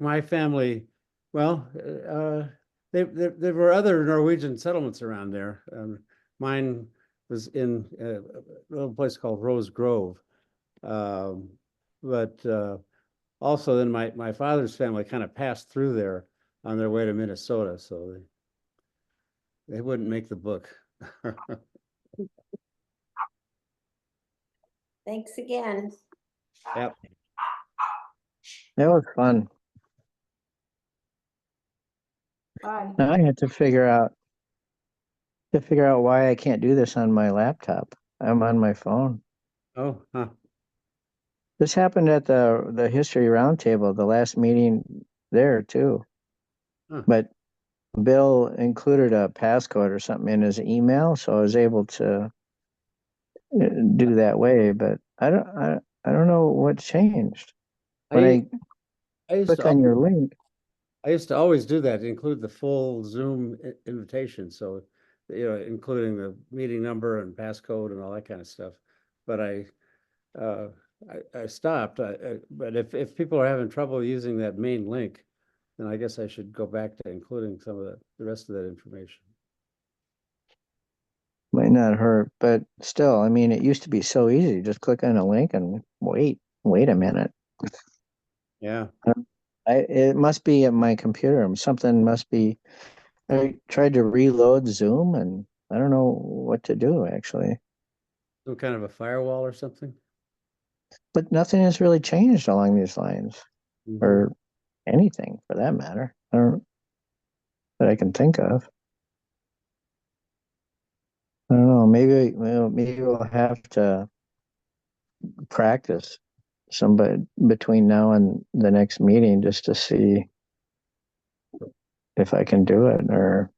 my family, well, there were other Norwegian settlements around there. Mine was in a little place called Rose Grove. But also then my father's family kind of passed through there on their way to Minnesota, so they wouldn't make the book. Thanks again. Yep. That was fun. Bye. Now I have to figure out why I can't do this on my laptop. I'm on my phone. Oh, huh. This happened at the history roundtable, the last meeting there too. Huh. But Bill included a passcode or something in his email, so I was able to do that way. But I don't know what changed. When I used click to on your link, I used to always do that, include the full Zoom invitation. So, including the meeting number and passcode and all that kind of stuff. But I stopped. But if people are having trouble using that main link, then I guess I should go back to including some of the rest of that information. might not hurt, but still, I mean, it used to be so easy. Just click on a link and wait a minute. Yeah. It must be at my computer. Something must be. I tried to reload Zoom and I don't know what to do actually. Some kind of a firewall or something. But nothing has really changed along these lines, Mhm. or anything for that matter. I don't that I can think of. I don't know. Maybe we'll have to practice somebody between now and the next meeting just to see if I can do it. Or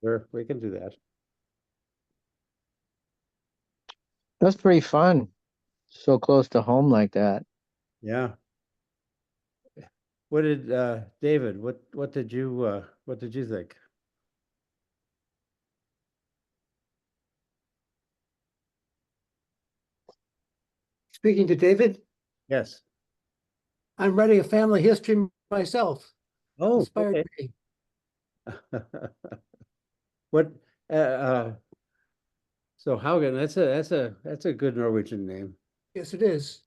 Sure, we can do that. that's pretty fun. So close to home like that. Yeah. What did David? What did you think? Speaking to David, Yes. I'm writing a family history myself. Oh, Inspired okay. me. What? So Haugen, that's a good Norwegian name. Yes, it is.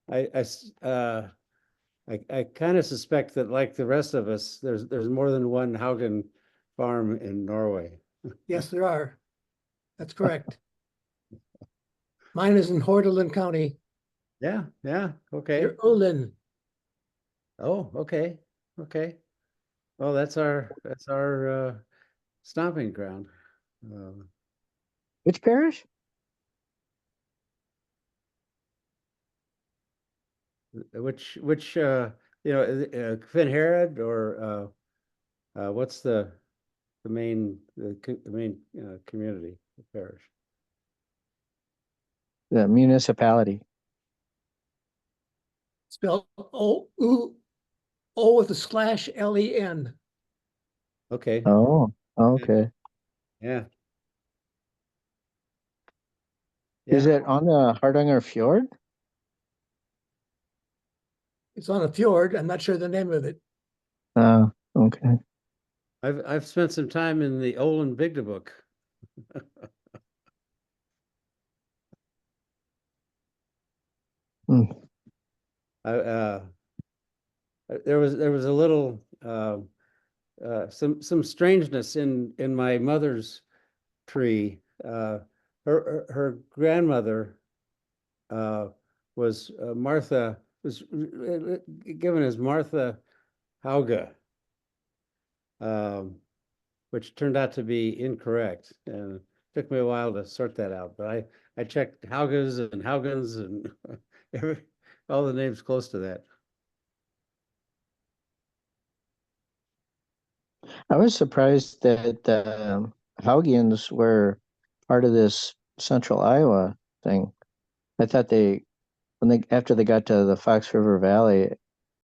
I kind of suspect that, like the rest of us, there's more than one Haugen farm in Norway. Yes, there are. That's correct. Mine is in Hordaland County, Yeah, okay. near Olin. Oh, okay. Well, that's our stomping ground. Which parish? Which Finn Herod, or what's the main community, the parish? The municipality. Spelled O with a slash LEN. Okay. Oh, okay. Yeah. Is Yeah. it on the Hardanger Fjord? It's on a fjord. I'm not sure the name of it. Okay. I've spent some time in the Olin Bygdebook. Hmm. There was a little some strangeness in my mother's tree. Her grandmother was Martha, was given as Martha Hauge. which turned out to be incorrect. And it took me a while to sort that out, but I checked Haugens and Haugens and all the names close to that. I was surprised that Haugians were part of this Central Iowa thing. I thought after they got to the Fox River Valley,